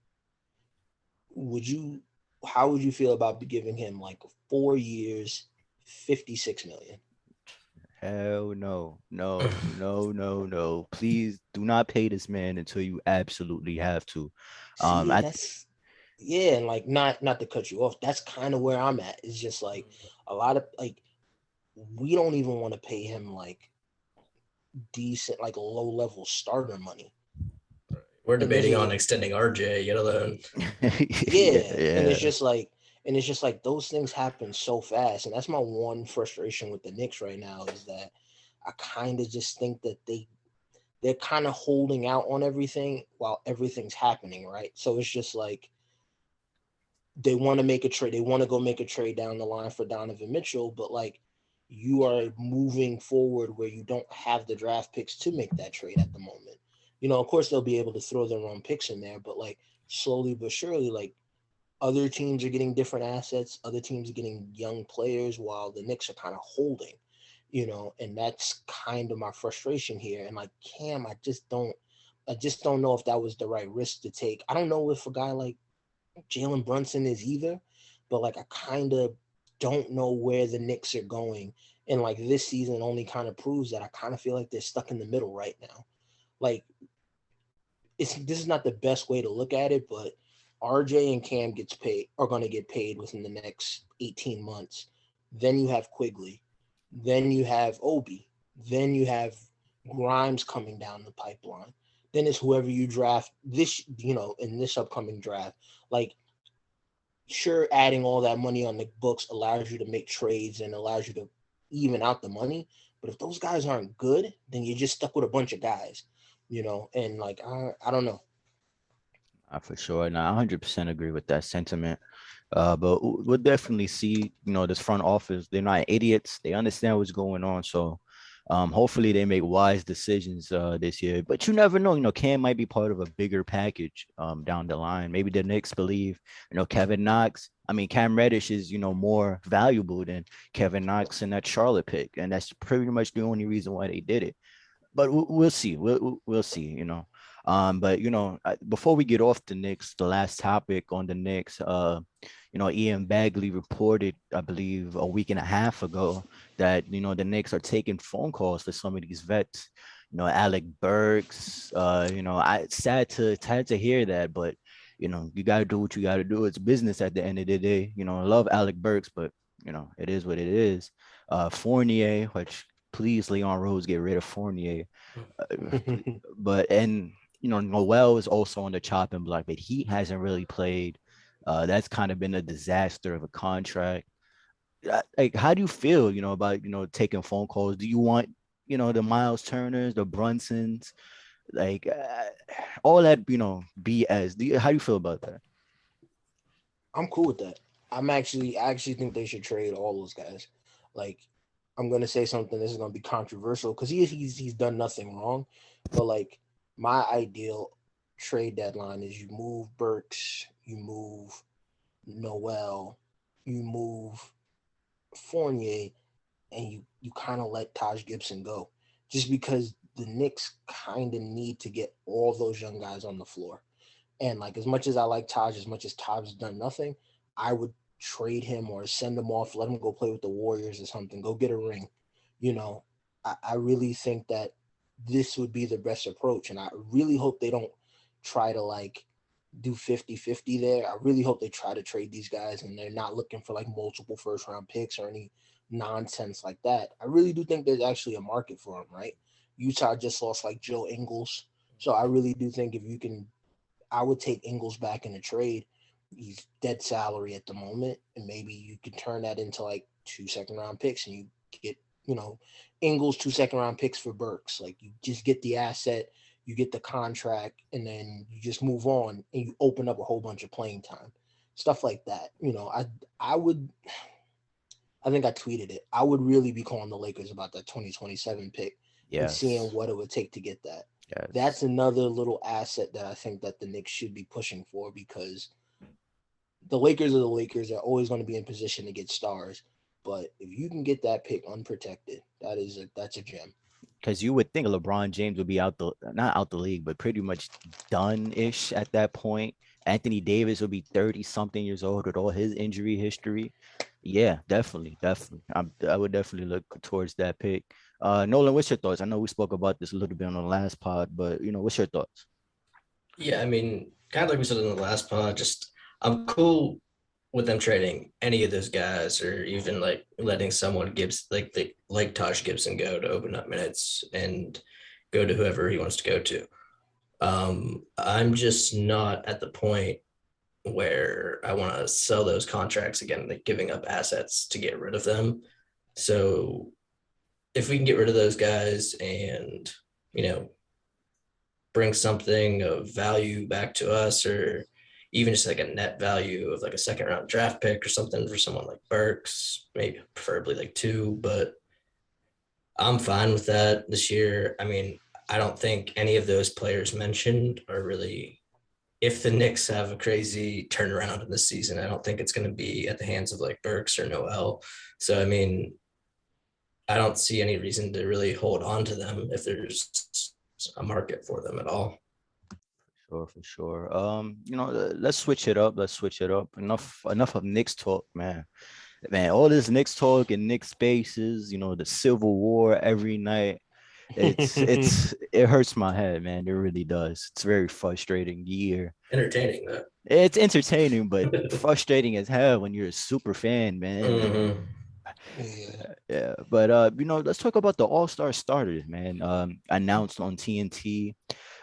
Would you, how would you feel about giving him like 4 years, 56 million? Hell no, no, no, no, no. Please do not pay this man until you absolutely have to. See, I that's yeah, and like not to cut you off, that's kind of where I'm at. It's just like a lot of like we don't even want to pay him like decent, like low level starter money. We're And there's debating on a extending RJ, yet alone. yeah, yeah, and yeah. it's just like those things happen so fast, and that's my one frustration with the Knicks right now is that I kind of just think that they're kind of holding out on everything while everything's happening, right? So it's just like they want to make a trade. They want to go make a trade down the line for Donovan Mitchell, but like you are moving forward where you don't have the draft picks to make that trade at the moment. Of course they'll be able to throw their own picks in there, but like slowly but surely, like other teams are getting different assets, other teams are getting young players while the Knicks are kind of holding, and that's kind of my frustration here. And like Cam, I just don't know if that was the right risk to take. I don't know if a guy like Jalen Brunson is either, but like I kind of don't know where the Knicks are going. And like this season only kind of proves that I kind of feel like they're stuck in the middle right now. Like this is not the best way to look at it, but RJ and Cam are going to get paid within the next 18 months. Then you have Quigley, then you have Obi, then you have Grimes coming down the pipeline. Then it's whoever you draft in this upcoming draft. Like sure, adding all that money on the books allows you to make trades and allows you to even out the money. But if those guys aren't good, then you're just stuck with a bunch of guys, and like I don't know. For sure. And I 100% agree with that sentiment. But we'll definitely see, this front office, they're not idiots. They understand what's going on. So hopefully they make wise decisions this year. But you never know, Cam might be part of a bigger package down the line. Maybe the Knicks believe, Kevin Knox. I mean, Cam Reddish is, more valuable than Kevin Knox in that Charlotte pick. And that's pretty much the only reason why they did it, but we'll see. We'll see. But before we get off the Knicks, the last topic on the Knicks, Ian Bagley reported, I believe, a week and a half ago that the Knicks are taking phone calls for some of these vets. Alec Burks. I sad to hear that, but you got to do what you got to do. It's business at the end of the day. I love Alec Burks, but it is what it is. Fournier, which please, Leon Rose, get rid of Fournier. But and Noel is also on the chopping block, but he hasn't really played. That's kind of been a disaster of a contract. Like, how do you feel, about taking phone calls? Do you want the Miles Turners, the Brunsons, like all that BS? How do you feel about that? I'm cool with that. I actually think they should trade all those guys. Like, I'm gonna say something. This is gonna be controversial because he's done nothing wrong, but like my ideal trade deadline is you move Burks, you move Noel, you move Fournier, and you kind of let Taj Gibson go, just because the Knicks kind of need to get all those young guys on the floor. And like as much as I like Taj, as much as Taj has done nothing, I would trade him or send him off, let him go play with the Warriors or something, go get a ring. You know, I really think that this would be the best approach. And I really hope they don't try to like do 50-50 there. I really hope they try to trade these guys and they're not looking for like multiple first round picks or any nonsense like that. I really do think there's actually a market for them, right? Utah just lost like Joe Ingles. So I really do think if you can, I would take Ingles back in the trade. He's dead salary at the moment, and maybe you could turn that into like 2 second round picks, and you get Ingles 2 second round picks for Burks. Like you just get the asset, you get the contract, and then you just move on, and you open up a whole bunch of playing time, stuff like that. I would. I think I tweeted it. I would really be calling the Lakers about that 2027 pick and seeing Yes, what it would take to get that. That's yes. another little asset that I think that the Knicks should be pushing for because the Lakers are the Lakers. They're always going to be in position to get stars. But if you can get that pick unprotected, that's a gem. Because you would think LeBron James would be out the not out the league, but pretty much done ish at that point. Anthony Davis would be 30 something years old with all his injury history. Yeah, definitely, definitely. I would definitely look towards that pick. Nolan, what's your thoughts? I know we spoke about this a little bit on the last pod, but what's your thoughts? Yeah, I mean, kind of like we said in the last pod, just I'm cool with them trading any of those guys or even like letting someone Gibbs like Tosh Gibson go to open up minutes and go to whoever he wants to go to. I'm just not at the point where I want to sell those contracts again, like giving up assets to get rid of them. So if we can get rid of those guys and, you know, bring something of value back to us, or even just like a net value of like a second round draft pick or something for someone like Burks, maybe preferably like two, but I'm fine with that this year. I mean, I don't think any of those players mentioned are really, if the Knicks have a crazy turnaround in this season, I don't think it's going to be at the hands of like Burks or Noel. So, I mean, I don't see any reason to really hold on to them if there's a market for them at all. Sure, for sure. Let's switch it up. Let's switch it up. Enough of Knicks talk, man. Man, all this Knicks talk and Knicks spaces, the Civil War every night. It hurts my head, man. It really does. It's very frustrating year. Entertaining that. It's entertaining, but frustrating as hell when you're a super fan, man. Mm-hmm. Yeah. Yeah, but let's talk about the All-Star starters, man. Announced on TNT,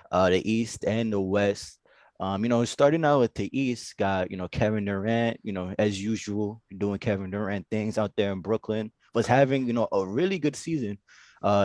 the East and the West. Starting out with the East, got Kevin Durant, as usual, doing Kevin Durant things out there in Brooklyn. Was having a really good season,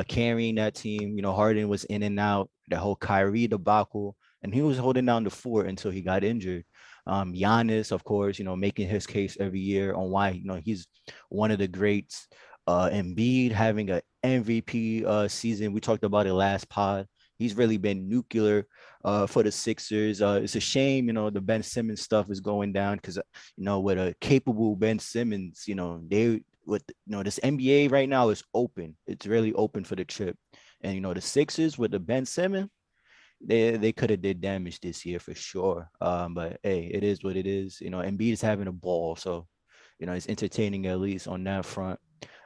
carrying that team. Harden was in and out, the whole Kyrie debacle, and he was holding down the fort until he got injured. Giannis, of course, making his case every year on why he's one of the greats. Embiid having an MVP season. We talked about it last pod. He's really been nuclear for the Sixers. It's a shame, the Ben Simmons stuff is going down because, with a capable Ben Simmons, they with this NBA right now is open. It's really open for the trip, and the Sixers with the Ben Simmons, they could have did damage this year for sure. But hey, it is what it is. Embiid is having a ball, so it's entertaining at least on that front.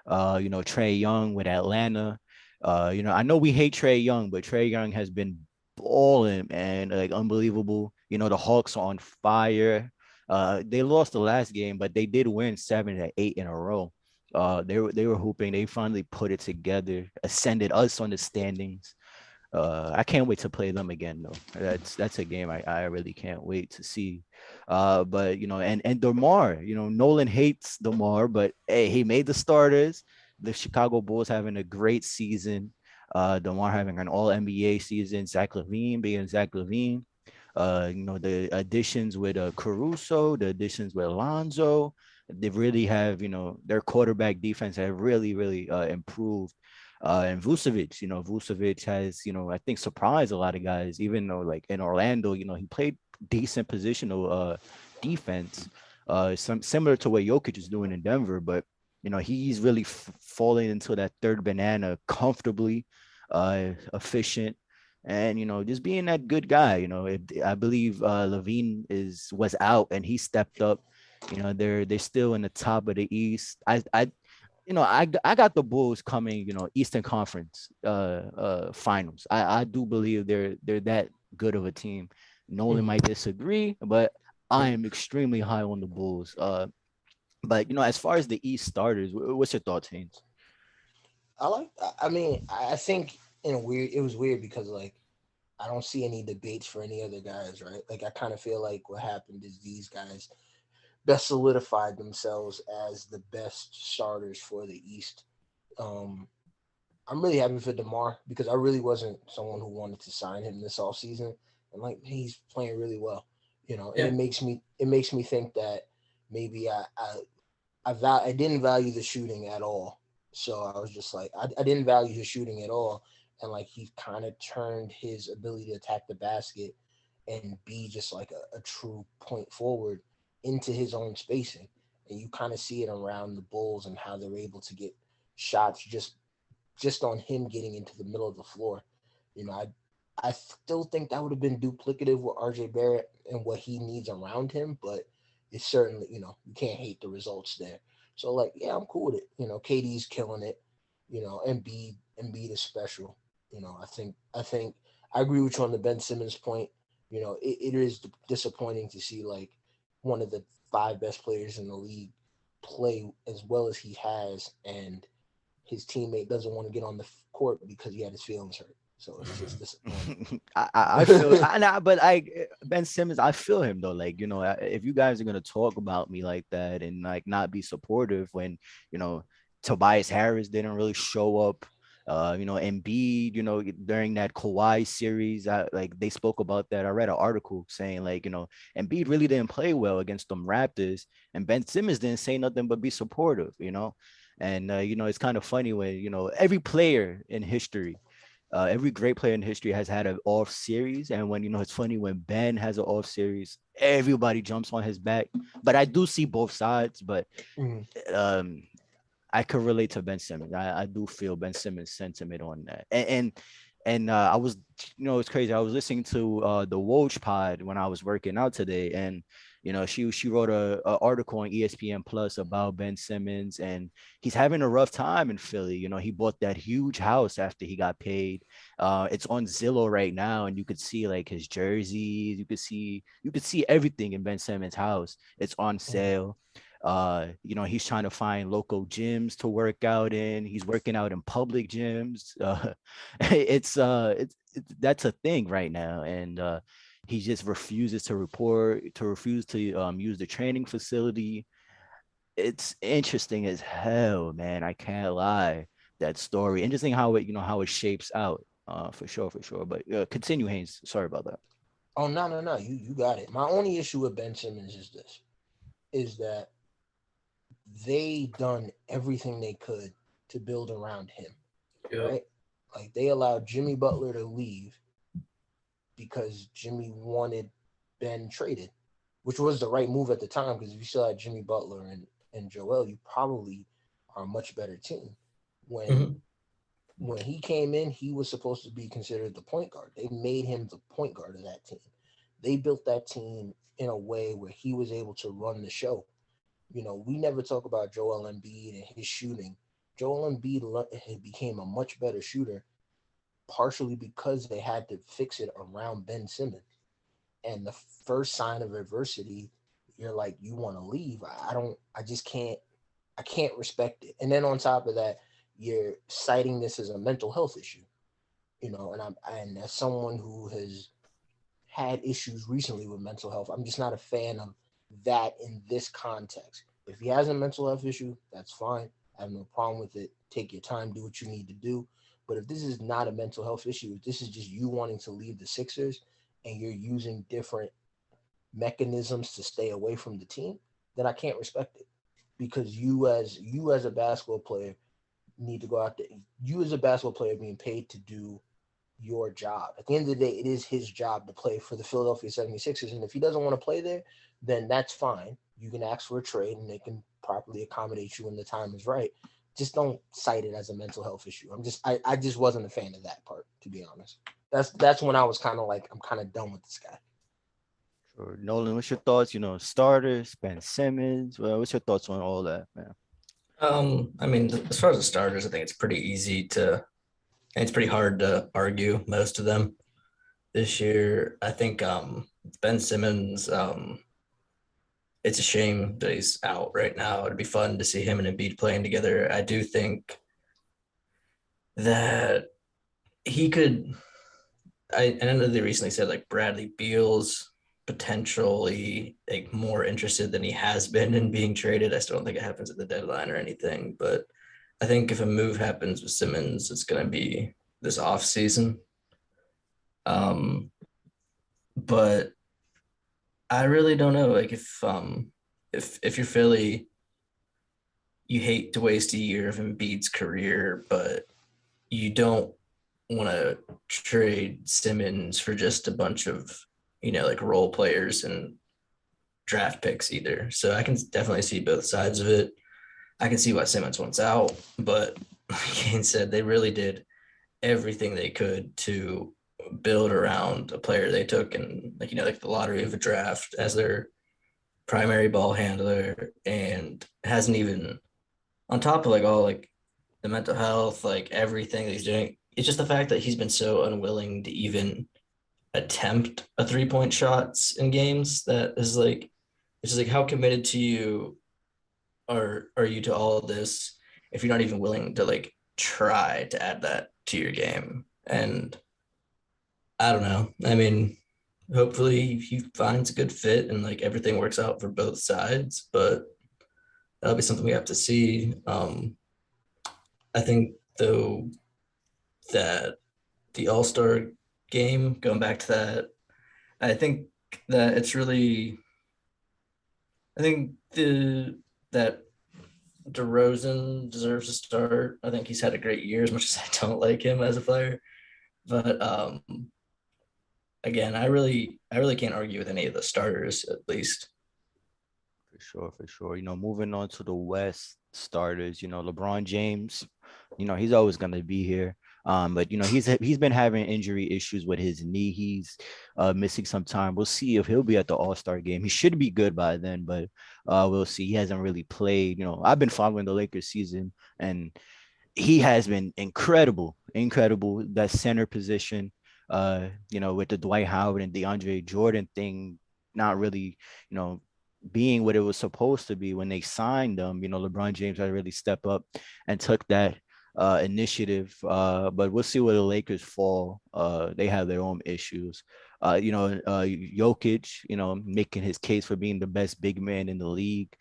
Trae Young with Atlanta. I know we hate Trae Young, but Trae Young has been balling, man, like unbelievable. The Hawks are on fire. They lost the last game, but they did win 7 to 8 in a row. They were hooping. They finally put it together, ascended us on the standings. I can't wait to play them again though. That's a game I really can't wait to see. But and DeMar, Nolan hates DeMar, but hey, he made the starters. The Chicago Bulls having a great season. DeMar having an All NBA season. Zach Levine being Zach Levine. The additions with Caruso, the additions with Alonzo, they really have, their quarterback defense have really, really improved. And Vucevic, Vucevic has, I think surprised a lot of guys, even though like in Orlando, he played decent positional defense, some similar to what Jokic is doing in Denver, but he's really falling into that third banana comfortably, efficient, and just being that good guy. I believe Levine was out and he stepped up. They're still in the top of the East. I got the Bulls coming, Eastern Conference finals. I do believe they're that good of a team. Nolan Mhm. might disagree, but I am extremely high on the Bulls. But as far as the East starters, what's your thoughts, Haynes? I mean, I think it was weird because like I don't see any debates for any other guys, right? Like I kind of feel like what happened is these guys best solidified themselves as the best starters for the East. Um, I'm really happy for DeMar because I really wasn't someone who wanted to sign him this off season, and like he's playing really well, and Yeah. it makes me think that maybe I didn't value the shooting at all. So I was just like, I didn't value his shooting at all. And like he kind of turned his ability to attack the basket and be just like a true point forward into his own spacing. And you kind of see it around the Bulls and how they're able to get shots just on him getting into the middle of the floor. You know, I still think that would have been duplicative with RJ Barrett and what he needs around him, but it's certainly, you can't hate the results there. So like, yeah, I'm cool with it. KD's killing it. Embiid is special. I think I agree with you on the Ben Simmons point. It is disappointing to see like one of the five best players in the league play as well as he has, and his teammate doesn't want to get on the court because he had his feelings hurt. So it's just disappointing. I feel but Ben Simmons, I feel him though. Like, if you guys are gonna talk about me like that and like not be supportive when, you know, Tobias Harris didn't really show up. Embiid, during that Kawhi series, like they spoke about that. I read an article saying like, Embiid really didn't play well against them Raptors, and Ben Simmons didn't say nothing but be supportive. And it's kind of funny when every player in history, every great player in history has had an off series, and when it's funny when Ben has an off series, everybody jumps on his back. But I do see both sides, but Mhm. um, I could relate to Ben Simmons. I do feel Ben Simmons' sentiment on that, and I was, it's crazy. I was listening to the Woj pod when I was working out today, and she wrote a article on ESPN Plus about Ben Simmons, and he's having a rough time in Philly. He bought that huge house after he got paid. It's on Zillow right now, and you could see like his jerseys. You could see everything in Ben Simmons' house. It's on Mhm. sale. He's trying to find local gyms to work out in. He's working out in public gyms. It's that's a thing right now, and he just refuses to refuse to use the training facility. It's interesting as hell, man. I can't lie. That story interesting how it shapes out. For sure, for sure. But continue, Haynes. Sorry about that. Oh, no, no, no. You got it. My only issue with Ben Simmons is this: is that they done everything they could to build around him, Yep. right? Like they allowed Jimmy Butler to leave because Jimmy wanted Ben traded, which was the right move at the time. Because if you still had Jimmy Butler and Joel, you probably are a much better team. When Mhm. when he came in, he was supposed to be considered the point guard. They made him the point guard of that team. They built that team in a way where he was able to run the show. We never talk about Joel Embiid and his shooting. Joel Embiid became a much better shooter, partially because they had to fix it around Ben Simmons. And the first sign of adversity, you're like, you want to leave. I don't. I just can't. I can't respect it. And then on top of that, you're citing this as a mental health issue, and as someone who has had issues recently with mental health, I'm just not a fan of that in this context. If he has a mental health issue, that's fine. I have no problem with it. Take your time, do what you need to do. But if this is not a mental health issue, if this is just you wanting to leave the Sixers and you're using different mechanisms to stay away from the team, then I can't respect it. Because you as a basketball player need to go out there. You as a basketball player being paid to do your job. At the end of the day, it is his job to play for the Philadelphia 76ers. And if he doesn't want to play there, then that's fine. You can ask for a trade and they can properly accommodate you when the time is right. Just don't cite it as a mental health issue. I just wasn't a fan of that part, to be honest. That's when I was kind of like, I'm kind of done with this guy. Sure. Nolan, what's your thoughts? Starters, Ben Simmons. Well, what's your thoughts on all that, man? I mean, as far as the starters, I think it's pretty easy to, and it's pretty hard to argue most of them this year. I think Ben Simmons, it's a shame that he's out right now. It'd be fun to see him and Embiid playing together. I do think that he could. I know they recently said like Bradley Beal's potentially like more interested than he has been in being traded. I still don't think it happens at the deadline or anything, but I think if a move happens with Simmons, it's going to be this off season. But I really don't know. Like if you're Philly, you hate to waste a year of Embiid's career, but you don't want to trade Simmons for just a bunch of like role players and draft picks either. So I can definitely see both sides of it. I can see why Simmons wants out, but like Kane said, they really did everything they could to build around a player they took and like the lottery of a draft as their primary ball handler, and hasn't even on top of like all like the mental health, like everything that he's doing. It's just the fact that he's been so unwilling to even attempt a 3-point shots in games that is like, it's just like how committed to you are you to all of this if you're not even willing to like try to add that to your game. And I don't know. I mean, hopefully he finds a good fit and like everything works out for both sides, but that'll be something we have to see. I think though that the All-Star game, going back to that, I think that it's really, I think that DeRozan deserves to start. I think he's had a great year as much as I don't like him as a player. But again, I really can't argue with any of the starters at least. For sure, for sure. Moving on to the West starters, LeBron James, he's always gonna be here. But he's been having injury issues with his knee. He's missing some time. We'll see if he'll be at the All-Star game. He should be good by then, but we'll see. He hasn't really played. I've been following the Lakers season, and he has been incredible, incredible. That center position, with the Dwight Howard and DeAndre Jordan thing, not really, you know, being what it was supposed to be when they signed them. LeBron James had to really step up and took that initiative. But we'll see where the Lakers fall. They have their own issues. Jokic, making his case for being the best big man in the league.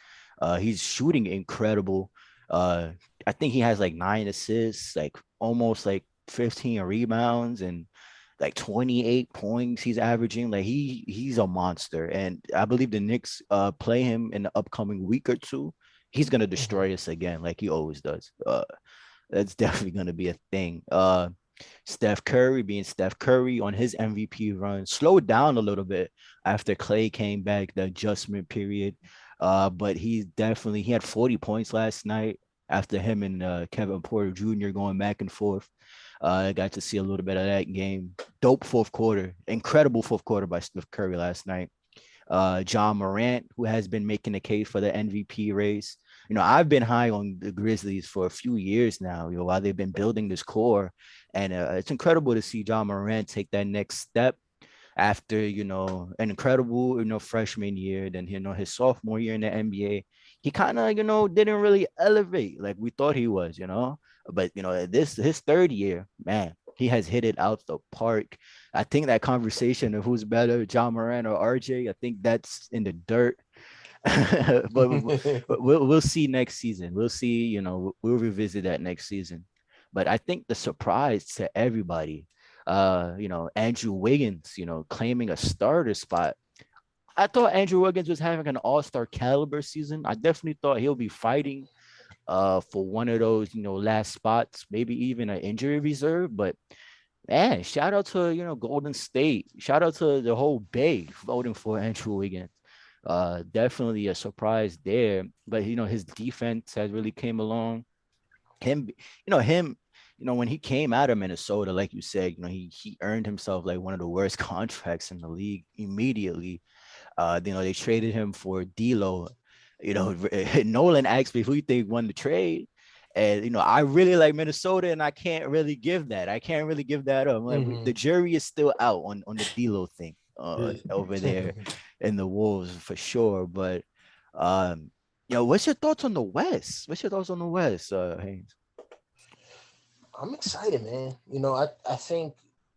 He's shooting incredible. Uh, I think he has like 9 assists, like almost like 15 rebounds and like 28 points he's averaging. Like he's a monster. And I believe the Knicks play him in the upcoming week or two. He's gonna Mhm. destroy us again, like he always does. That's definitely gonna be a thing. Steph Curry being Steph Curry on his MVP run slowed down a little bit after Clay came back, the adjustment period. But he had 40 points last night after him and Kevin Porter Jr. going back and forth. I got to see a little bit of that game. Dope fourth quarter, incredible fourth quarter by Steph Curry last night. John Morant, who has been making the case for the MVP race. I've been high on the Grizzlies for a few years now, while they've been building this core. And it's incredible to see John Morant take that next step after, an incredible, freshman year. Then, his sophomore year in the NBA, he kind of, didn't really elevate like we thought he was. But this his third year, man, he has hit it out the park. I think that conversation of who's better, John Moran or RJ, I think that's in the dirt. but we'll see next season. We'll see, we'll revisit that next season. But I think the surprise to everybody, Andrew Wiggins, claiming a starter spot. I thought Andrew Wiggins was having an all-star caliber season. I definitely thought he'll be fighting for one of those, last spots, maybe even an injury reserve. But man, shout out to Golden State. Shout out to the whole Bay voting for Andrew Wiggins. Definitely a surprise there. But his defense has really came along. Him, when he came out of Minnesota, like you said, he earned himself like one of the worst contracts in the league immediately. They traded him for D'Lo. Nolan asked me who you think won the trade. And I really like Minnesota, and I can't really give that. I can't really give that up. Like, the jury is still out on the D'Lo thing over there in the Wolves for sure. But what's your thoughts on the West? What's your thoughts on the West, Haynes? I'm excited, man.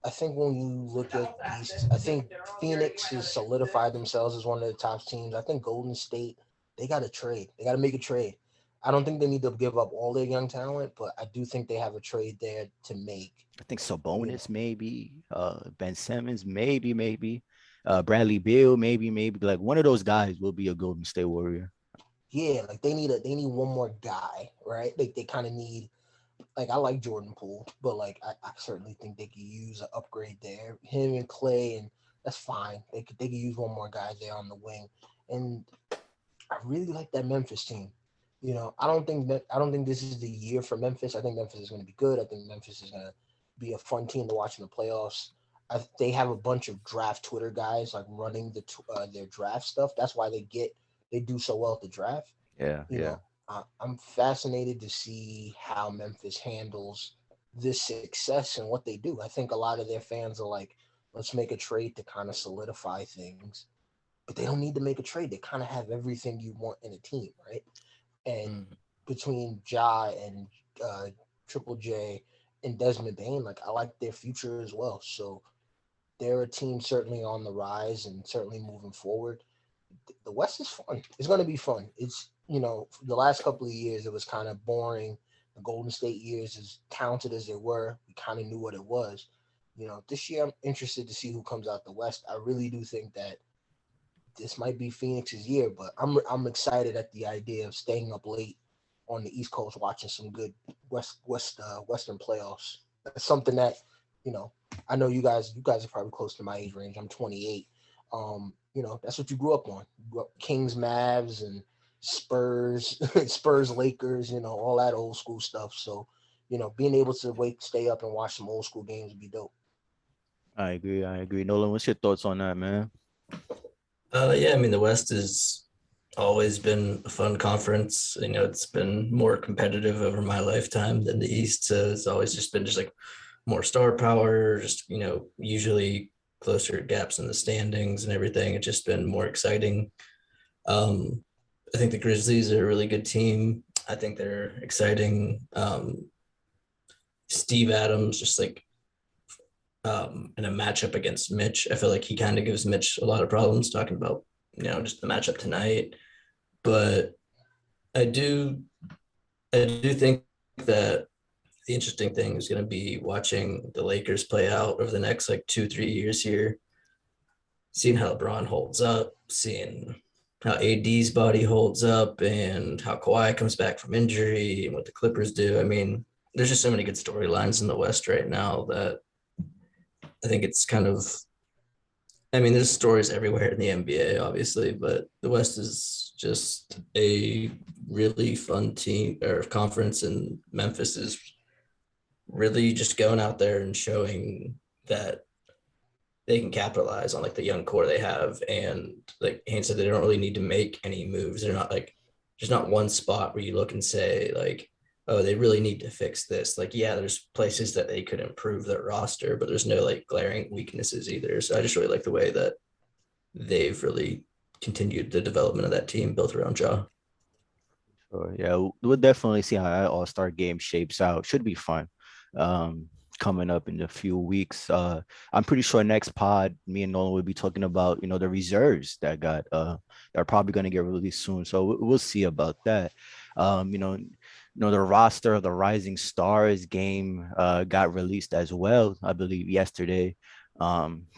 I think when you look at East, I think Phoenix has solidified themselves as one of the top teams. I think Golden State, they got to trade. They got to make a trade. I don't think they need to give up all their young talent, but I do think they have a trade there to make. I think Sabonis maybe, Ben Simmons maybe, Bradley Beal maybe. Like one of those guys will be a Golden State Warrior. Yeah, like they need one more guy, right? Like they kind of need. Like I like Jordan Poole, but like I certainly think they could use an upgrade there. Him and Clay, and that's fine. They could use one more guy there on the wing, and I really like that Memphis team. I don't think this is the year for Memphis. I think Memphis is going to be good. I think Memphis is going to be a fun team to watch in the playoffs. They have a bunch of draft Twitter guys like running their draft stuff. That's why they do so well at the draft. Yeah, You yeah. know, I'm fascinated to see how Memphis handles this success and what they do. I think a lot of their fans are like, let's make a trade to kind of solidify things, but they don't need to make a trade. They kind of have everything you want in a team, right? And Mm. between Ja and uh, Triple J and Desmond Bain, like I like their future as well. So they're a team certainly on the rise and certainly moving forward. The West is fun. It's going to be fun. The last couple of years it was kind of boring. The Golden State years, as talented as they were, we kind of knew what it was. This year I'm interested to see who comes out the West. I really do think that this might be Phoenix's year, but I'm excited at the idea of staying up late on the East Coast watching some good Western playoffs. That's something that you know I know you guys are probably close to my age range. I'm 28. That's what you grew up on. You grew up Kings, Mavs, and Spurs, Spurs, Lakers. All that old school stuff. So being able to stay up and watch some old school games would be dope. I agree. I agree. Nolan, what's your thoughts on that, man? Yeah, I mean the West has always been a fun conference. It's been more competitive over my lifetime than the East. So it's always just been just like more star power, just usually closer gaps in the standings and everything. It's just been more exciting. I think the Grizzlies are a really good team. I think they're exciting. Steve Adams, just like in a matchup against Mitch, I feel like he kind of gives Mitch a lot of problems talking about, just the matchup tonight. But I do, I do think that the interesting thing is going to be watching the Lakers play out over the next like 2-3 years here, seeing how LeBron holds up, seeing how AD's body holds up, and how Kawhi comes back from injury and what the Clippers do. I mean, there's just so many good storylines in the West right now that I think it's kind of, I mean, there's stories everywhere in the NBA, obviously, but the West is just a really fun team or conference, and Memphis is really just going out there and showing that they can capitalize on like the young core they have. And like Haynes said, they don't really need to make any moves. They're not like, there's not one spot where you look and say like, oh, they really need to fix this. Like, yeah, there's places that they could improve their roster, but there's no like glaring weaknesses either. So I just really like the way that they've really continued the development of that team built around Ja. Sure. Yeah, we'll definitely see how that All-Star game shapes out. Should be fun. Um, Coming up in a few weeks. I'm pretty sure next pod, me and Nolan will be talking about, the reserves that are probably going to get released soon. So we'll see about that. The roster of the Rising Stars game got released as well, I believe, yesterday.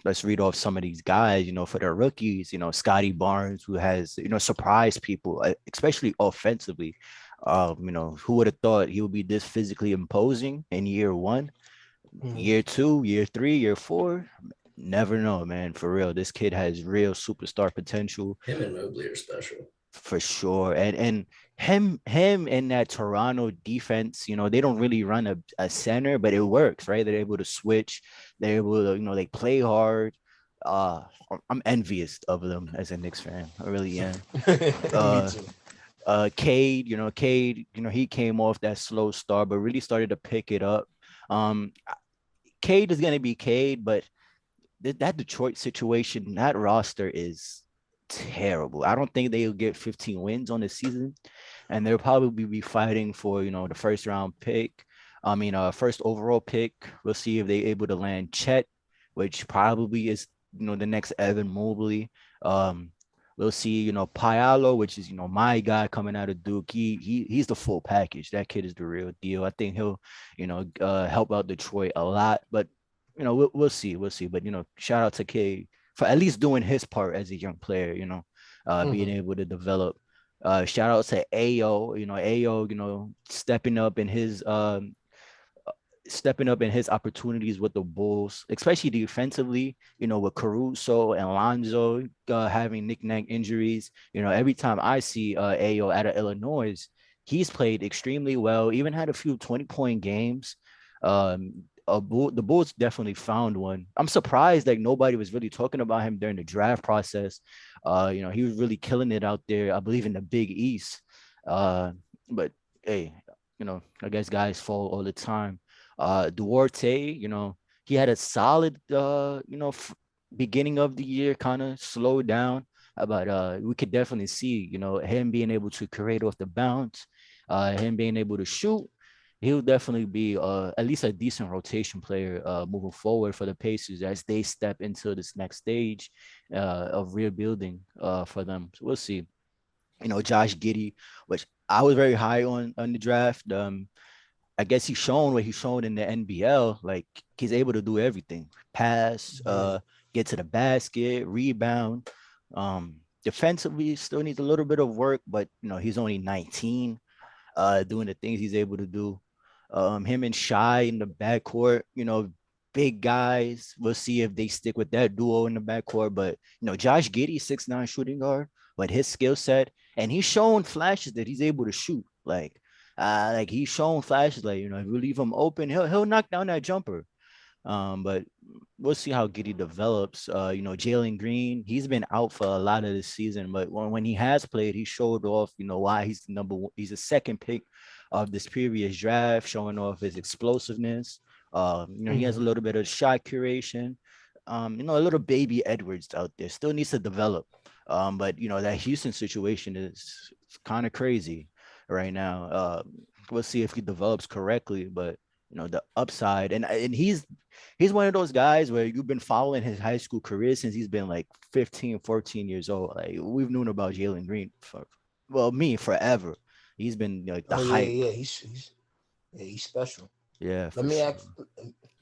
Let's read off some of these guys, for the rookies, Scotty Barnes, who has, surprised people, especially offensively. Who would have thought he would be this physically imposing in year one, Mhm. year two, year three, year four? Never know, man. For real, this kid has real superstar potential Him and Mobley are special. for sure. And him and that Toronto defense, they don't really run a center, but it works, right? They're able to switch, they're able to, they play hard. Uh I'm envious of them as a Knicks fan. I really am. Me Uh too. Cade, he came off that slow start, but really started to pick it up. Um Cade is gonna be Cade, but that Detroit situation, that roster is terrible. I don't think they'll get 15 wins on the season, and they'll probably be fighting for the first round pick. I mean, first overall pick. We'll see if they're able to land Chet, which probably is the next Evan Mobley. Um, we'll see Payalo, which is my guy coming out of Duke. He's the full package. That kid is the real deal. I think he'll help out Detroit a lot, but we'll see. But shout out to K for at least doing his part as a young player. Being Mhm. able to develop. Shout out to Ayo. Ayo. Stepping up in his opportunities with the Bulls, especially defensively, with Caruso and Lonzo having knick-knack injuries. Every time I see Ayo out of Illinois, he's played extremely well, even had a few 20-point games. The Bulls definitely found one. I'm surprised that nobody was really talking about him during the draft process. He was really killing it out there, I believe, in the Big East. But hey, I guess guys fall all the time. Duarte, he had a solid, beginning of the year, kind of slowed down, but we could definitely see, him being able to create off the bounce, him being able to shoot. He'll definitely be at least a decent rotation player moving forward for the Pacers as they step into this next stage of rebuilding for them. So we'll see. Josh Giddey, which I was very high on the draft. I guess he's shown what he's shown in the NBL. Like he's able to do everything: pass, Yeah. get to the basket, rebound. Defensively, still needs a little bit of work, but he's only 19. Doing the things he's able to do. Him and Shy in the backcourt, big guys. We'll see if they stick with that duo in the backcourt. But Josh Giddey, 6'9" shooting guard, but his skill set, and he's shown flashes that he's able to shoot. Like he's shown flashes, like if you leave him open, he'll knock down that jumper. But we'll see how Giddy develops. Jalen Green, he's been out for a lot of this season, but when he has played, he showed off, why he's the number one, he's the second pick of this previous draft, showing off his explosiveness. He has a Mhm. little bit of shot curation. A little baby Edwards out there still needs to develop. But that Houston situation is kind of crazy right now. We'll see if he develops correctly, but the upside, and he's one of those guys where you've been following his high school career since he's been like 15, 14 years old. Like we've known about Jalen Green for, well, me forever. He's been like the Oh yeah, hype. yeah. He's special. Yeah, Let for me sure. ask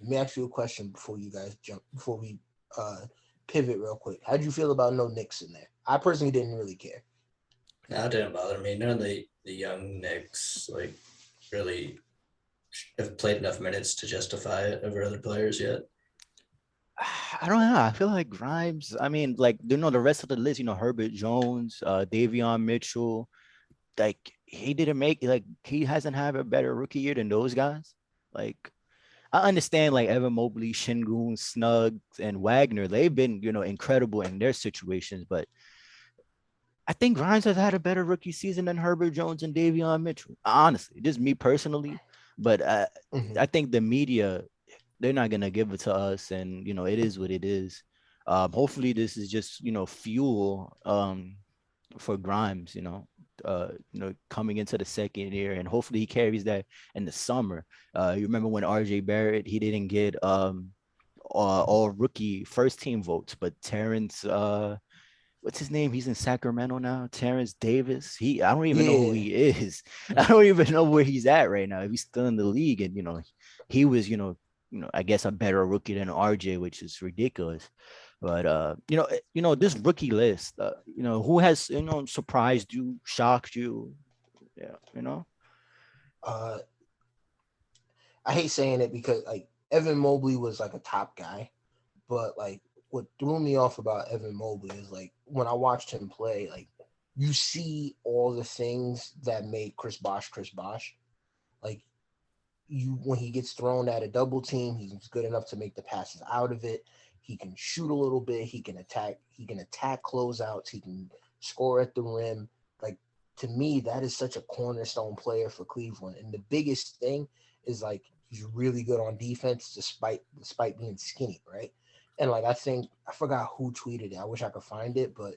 let me ask you a question before you guys jump before we uh pivot real quick. How'd you feel about no Knicks in there? I personally didn't really care. Now it didn't bother me. None of the young Knicks like really have played enough minutes to justify it over other players yet. I don't know. I feel like Grimes. I mean, like the rest of the list. Herbert Jones, Davion Mitchell. Like he didn't make like he hasn't had a better rookie year than those guys. Like I understand like Evan Mobley, Shingun, Snuggs, and Wagner. They've been, incredible in their situations, but I think Grimes has had a better rookie season than Herbert Jones and Davion Mitchell. Honestly, just me personally. But Hmm. I think the media, they're not gonna give it to us, and it is what it is. Hopefully, this is just fuel for Grimes. coming into the second year, and hopefully he carries that in the summer. You remember when RJ Barrett, he didn't get all rookie first team votes, but Terrence, what's his name? He's in Sacramento now. Terrence Davis. I don't even know who Yeah. he is. I don't even know where he's at right now. If he's still in the league, and he was, I guess a better rookie than RJ, which is ridiculous. But this rookie list, who has surprised you, shocked you? Yeah. Uh, I hate saying it because like Evan Mobley was like a top guy, but like what threw me off about Evan Mobley is like when I watched him play, like you see all the things that made Chris Bosh Chris Bosh. Like you when he gets thrown at a double team, he's good enough to make the passes out of it. He can shoot a little bit. He can attack closeouts. He can score at the rim. Like to me, that is such a cornerstone player for Cleveland. And the biggest thing is like he's really good on defense, despite being skinny, right? And like I forgot who tweeted it. I wish I could find it, but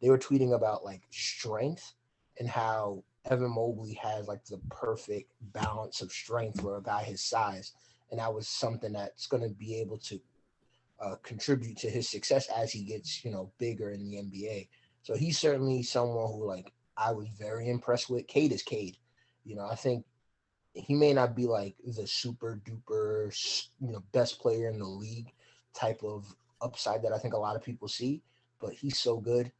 they were tweeting about like strength and how Evan Mobley has like the perfect balance of strength for a guy his size, and that was something that's going to be able to contribute to his success as he gets bigger in the NBA. So he's certainly someone who like I was very impressed with. Cade is Cade. I think he may not be like the super duper best player in the league type of upside that I think a lot of people see, but he's so good.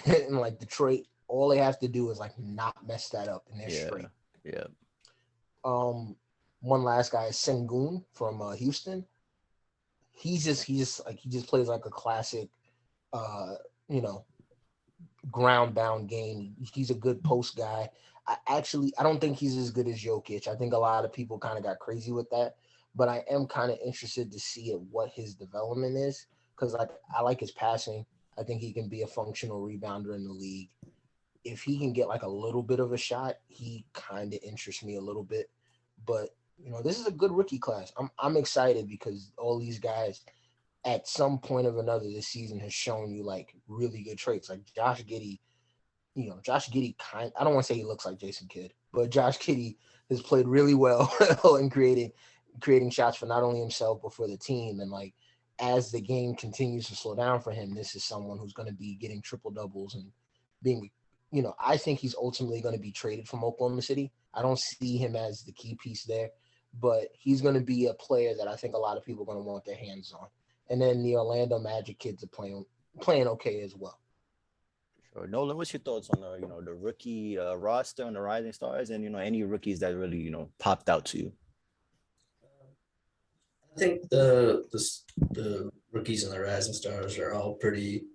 And like Detroit, all they have to do is like not mess that up, and they're Yeah. straight. Yeah. Um, One last guy is Sengun from Houston. He just plays like a classic, uh, you know, ground bound game. He's a good post guy. I don't think he's as good as Jokic. I think a lot of people kind of got crazy with that, but I am kind of interested to see what his development is because like I like his passing. I think he can be a functional rebounder in the league. If he can get like a little bit of a shot, he kind of interests me a little bit. But this is a good rookie class. I'm excited because all these guys at some point of another this season has shown you like really good traits. Like Josh Giddey, Josh Giddey I don't want to say he looks like Jason Kidd, but Josh Giddey has played really well in creating shots for not only himself but for the team. And like as the game continues to slow down for him, this is someone who's going to be getting triple doubles and being I think he's ultimately going to be traded from Oklahoma City. I don't see him as the key piece there, but he's going to be a player that I think a lot of people are going to want their hands on. And then the Orlando Magic kids are playing okay as well. Sure. Nolan, what's your thoughts on the rookie roster and the Rising Stars, and any rookies that really popped out to you? I think the rookies and the rising stars are all pretty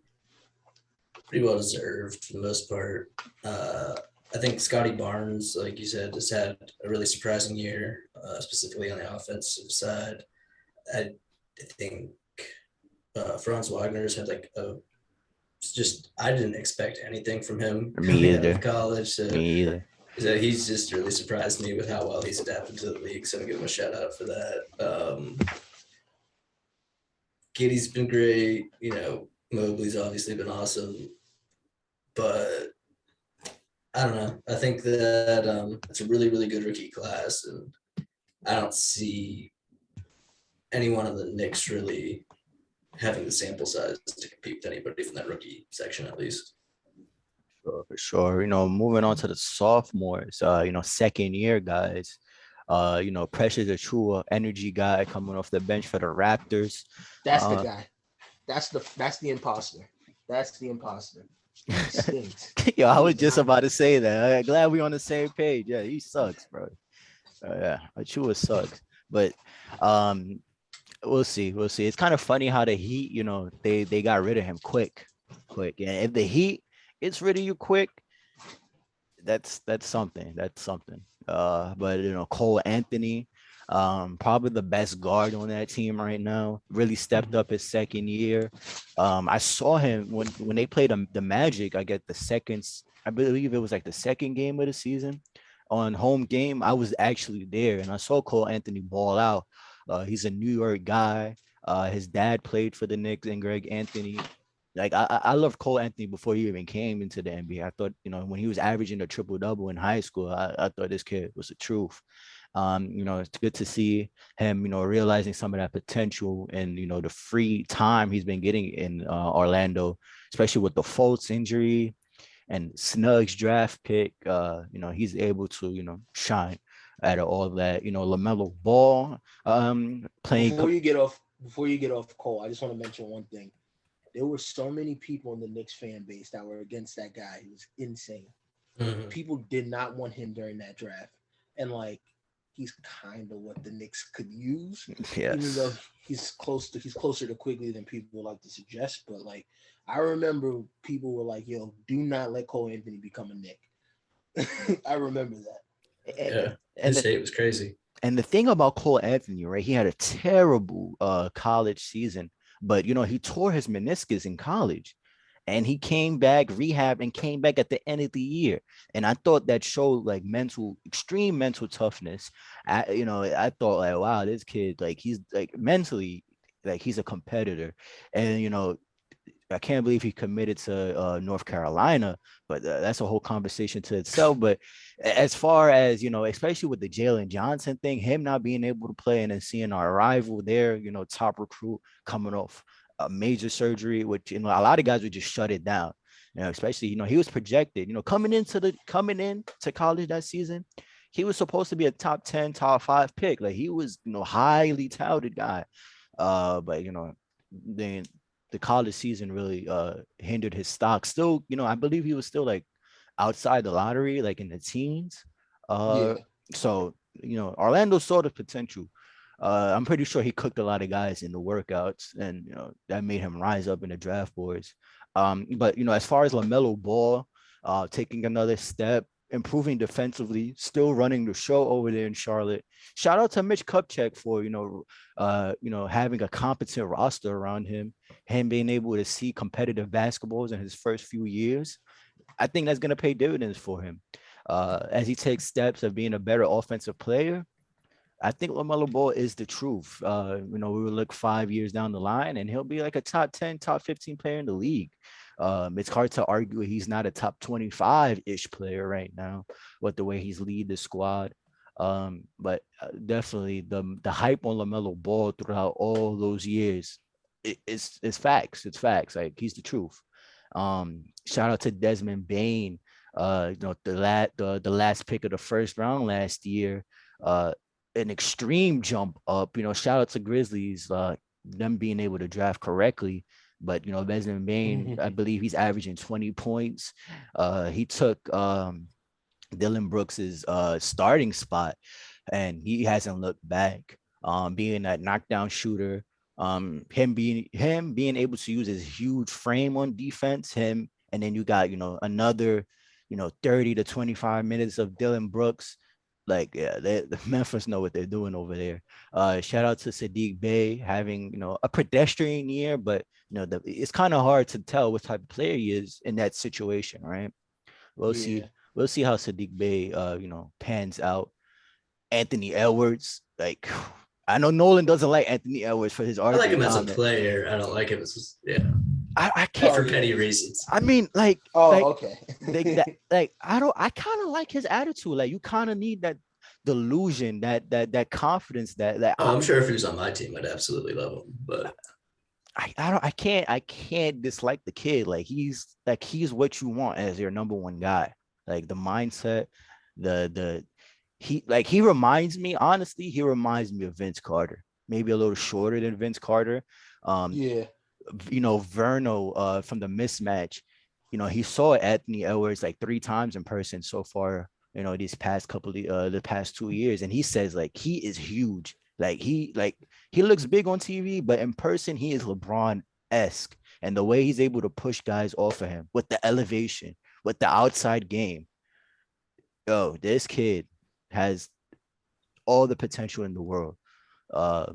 well deserved for the most part. I think Scotty Barnes, like you said, has had a really surprising year, specifically on the offensive side. I think Franz Wagner's had like I didn't expect anything from him Me coming out of either. college. Me either. So he's just really surprised me with how well he's adapted to the league. So I'll give him a shout out for that. Giddy's been great. Mobley's obviously been awesome. But I don't know. I think that it's a really, really good rookie class. And I don't see anyone on the Knicks really having the sample size to compete with anybody from that rookie section, at least. Sure, for sure. Moving on to the sophomores, second year guys. Precious Achua, energy guy coming off the bench for the Raptors. That's the guy. That's the imposter. That's the imposter. He stinks. Yo, I He was is just not about to good. say that. Glad we on the same page. Yeah, he sucks, bro. Yeah, Achua sucks. But we'll see. We'll see. It's kind of funny how the Heat, they got rid of him quick. And if the Heat gets rid of you quick, that's something. That's something. But Cole Anthony, probably the best guard on that team right now. Really stepped up his second year. I saw him when they played the Magic. I believe it was like the second game of the season on home game. I was actually there and I saw Cole Anthony ball out. He's a New York guy. His dad played for the Knicks and Greg Anthony. Like I love Cole Anthony before he even came into the NBA. I thought, when he was averaging a triple double in high school, I thought this kid was the truth. It's good to see him, realizing some of that potential and the free time he's been getting in Orlando, especially with the Fultz injury and Snug's draft pick. He's able to, shine out of all of that. LaMelo Ball playing. Before you get off Cole, I just want to mention one thing. There were so many people in the Knicks fan base that were against that guy. He was insane. Mhm. People did not want him during that draft. And like he's kind of what the Knicks could use, even though Yes. he's closer to Quigley than people like to suggest. But like I remember people were like, "Yo, do not let Cole Anthony become a Knick." I remember that. Yeah, And his the hate was crazy. And the thing about Cole Anthony, right? He had a terrible college season, but he tore his meniscus in college, and he came back, rehab, and came back at the end of the year. And I thought that showed like extreme mental toughness. I thought like, wow, this kid, like he's like mentally, like he's a competitor, and I can't believe he committed to North Carolina, but that's a whole conversation to itself. But as far as especially with the Jalen Johnson thing, him not being able to play and then seeing our rival there, top recruit coming off a major surgery, which a lot of guys would just shut it down. Especially he was projected, coming in to college that season, he was supposed to be a top 10, top 5 pick. Like he was, highly touted guy. But then the college season really hindered his stock. Still, I believe he was still like outside the lottery, like in the teens. Uh, Yeah, so Orlando saw the potential. I'm pretty sure he cooked a lot of guys in the workouts, and that made him rise up in the draft boards. But as far as LaMelo Ball, taking another step, improving defensively, still running the show over there in Charlotte. Shout out to Mitch Kupchak for having a competent roster around him being able to see competitive basketballs in his first few years. I think that's going to pay dividends for him as he takes steps of being a better offensive player. I think LaMelo Ball is the truth. We will look 5 years down the line, and he'll be like a top 10, top 15 player in the league. It's hard to argue he's not a top 25-ish player right now with the way he's lead the squad. But definitely the hype on LaMelo Ball throughout all those years is facts. It's facts. Like he's the truth. Shout out to Desmond Bain. The last pick of the first round last year. An extreme jump up. Shout out to Grizzlies, them being able to draft correctly. But Desmond Bain, I believe he's averaging 20 points. He took Dylan Brooks's starting spot, and he hasn't looked back. Being that knockdown shooter, him being able to use his huge frame on defense, and then you got another 30 to 25 minutes of Dylan Brooks. Like yeah, the Memphis know what they're doing over there. Shout out to Sadiq Bey having a pedestrian year, but it's kind of hard to tell what type of player he is in that situation, right? We'll see. yeah. We'll see how Sadiq Bey, pans out. Anthony Edwards, like, I know Nolan doesn't like Anthony Edwards for his I like arguing him as a comment. player. I don't like him as yeah, I can't. Oh for yeah. petty reasons. I mean, like Oh okay. I don't. I kind of like his attitude. Like, you kind of need that delusion, that confidence, that Oh, I'm sure if he was on my team, I'd absolutely love him. But I don't. I can't dislike the kid. He's what you want as your number one guy. Like the mindset, the he reminds me, honestly, he reminds me of Vince Carter. Maybe a little shorter than Vince Carter. Um, Yeah. Verno from the mismatch, he saw Anthony Edwards like 3 times in person so far, these past the past 2 years. And he says like he is huge. He looks big on TV, but in person, he is LeBron-esque. And the way he's able to push guys off of him with the elevation, with the outside game. Yo, this kid has all the potential in the world. Uh,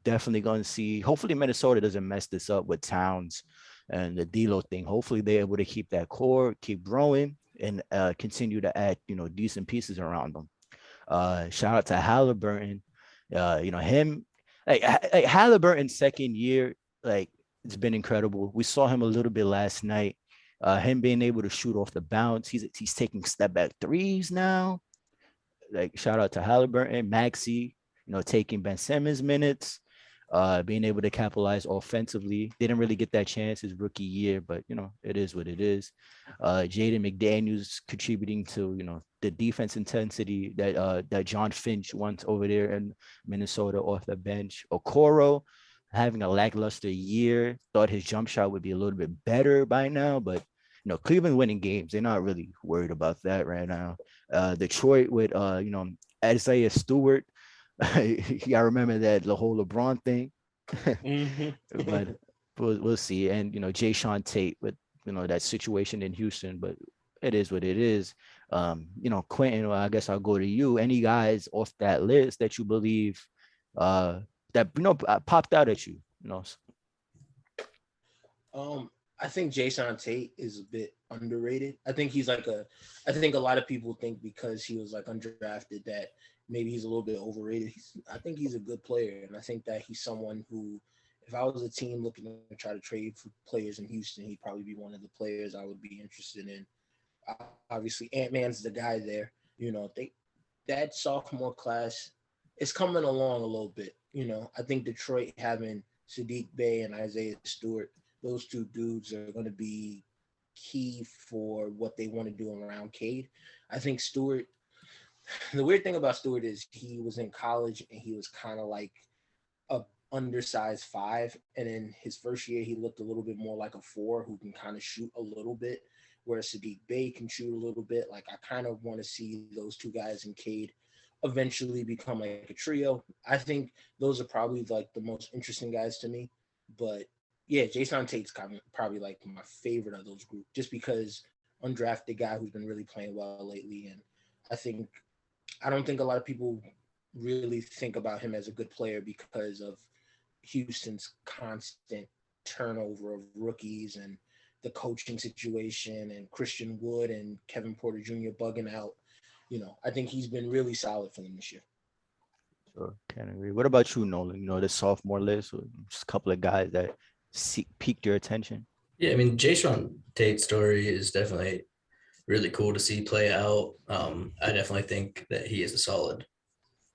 Definitely going to see. Hopefully, Minnesota doesn't mess this up with Towns and the D'Lo thing. Hopefully, they're able to keep that core, keep growing, and continue to add decent pieces around them. Shout out to Halliburton. Him like Halliburton's second year, like It's been incredible. We saw him a little bit last night. Him being able to shoot off the bounce. He's taking step back threes now. Like shout out to Halliburton, Maxi, taking Ben Simmons minutes, being able to capitalize offensively. Didn't really get that chance his rookie year, but it is what it is. Jaden McDaniels contributing to the defense intensity that John Finch wants over there in Minnesota off the bench. Okoro having a lackluster year. Thought his jump shot would be a little bit better by now, but Cleveland winning games. They're not really worried about that right now. Detroit with Isaiah Stewart. You gotta remember that the whole LeBron thing. Mm-hmm. But we'll see. And Jay Sean Tate with that situation in Houston, but it is what it is. Quentin, well, I guess I'll go to you. Any guys off that list that you believe that popped out at you? I think Jason Tate is a bit underrated. I think he's like I think a lot of people think because he was like undrafted that maybe he's a little bit overrated. I think he's a good player, and I think that he's someone who, if I was a team looking to try to trade for players in Houston, he'd probably be one of the players I would be interested in. Obviously, Ant Man's the guy there. That sophomore class is coming along a little bit. I think Detroit having Sadiq Bey and Isaiah Stewart, those two dudes are going to be key for what they want to do around Cade. I think Stewart. The weird thing about Stewart is he was in college and he was kind of like a undersized five, and in his first year he looked a little bit more like a four who can kind of shoot a little bit, whereas Sadiq Bey can shoot a little bit. Like I kind of want to see those two guys in Cade eventually become like a trio. I think those are probably like the most interesting guys to me. But yeah, Jason Tate's probably like my favorite of those groups, just because undrafted guy who's been really playing well lately, and I think I don't think a lot of people really think about him as a good player because of Houston's constant turnover of rookies and the coaching situation and Christian Wood and Kevin Porter Jr. bugging out. I think he's been really solid for them this year. Sure, can't agree. What about you, Nolan? The sophomore list, or just a couple of guys that piqued your attention. Yeah, I mean, Jay Sean Tate's story is definitely really cool to see play out. I definitely think that he is a solid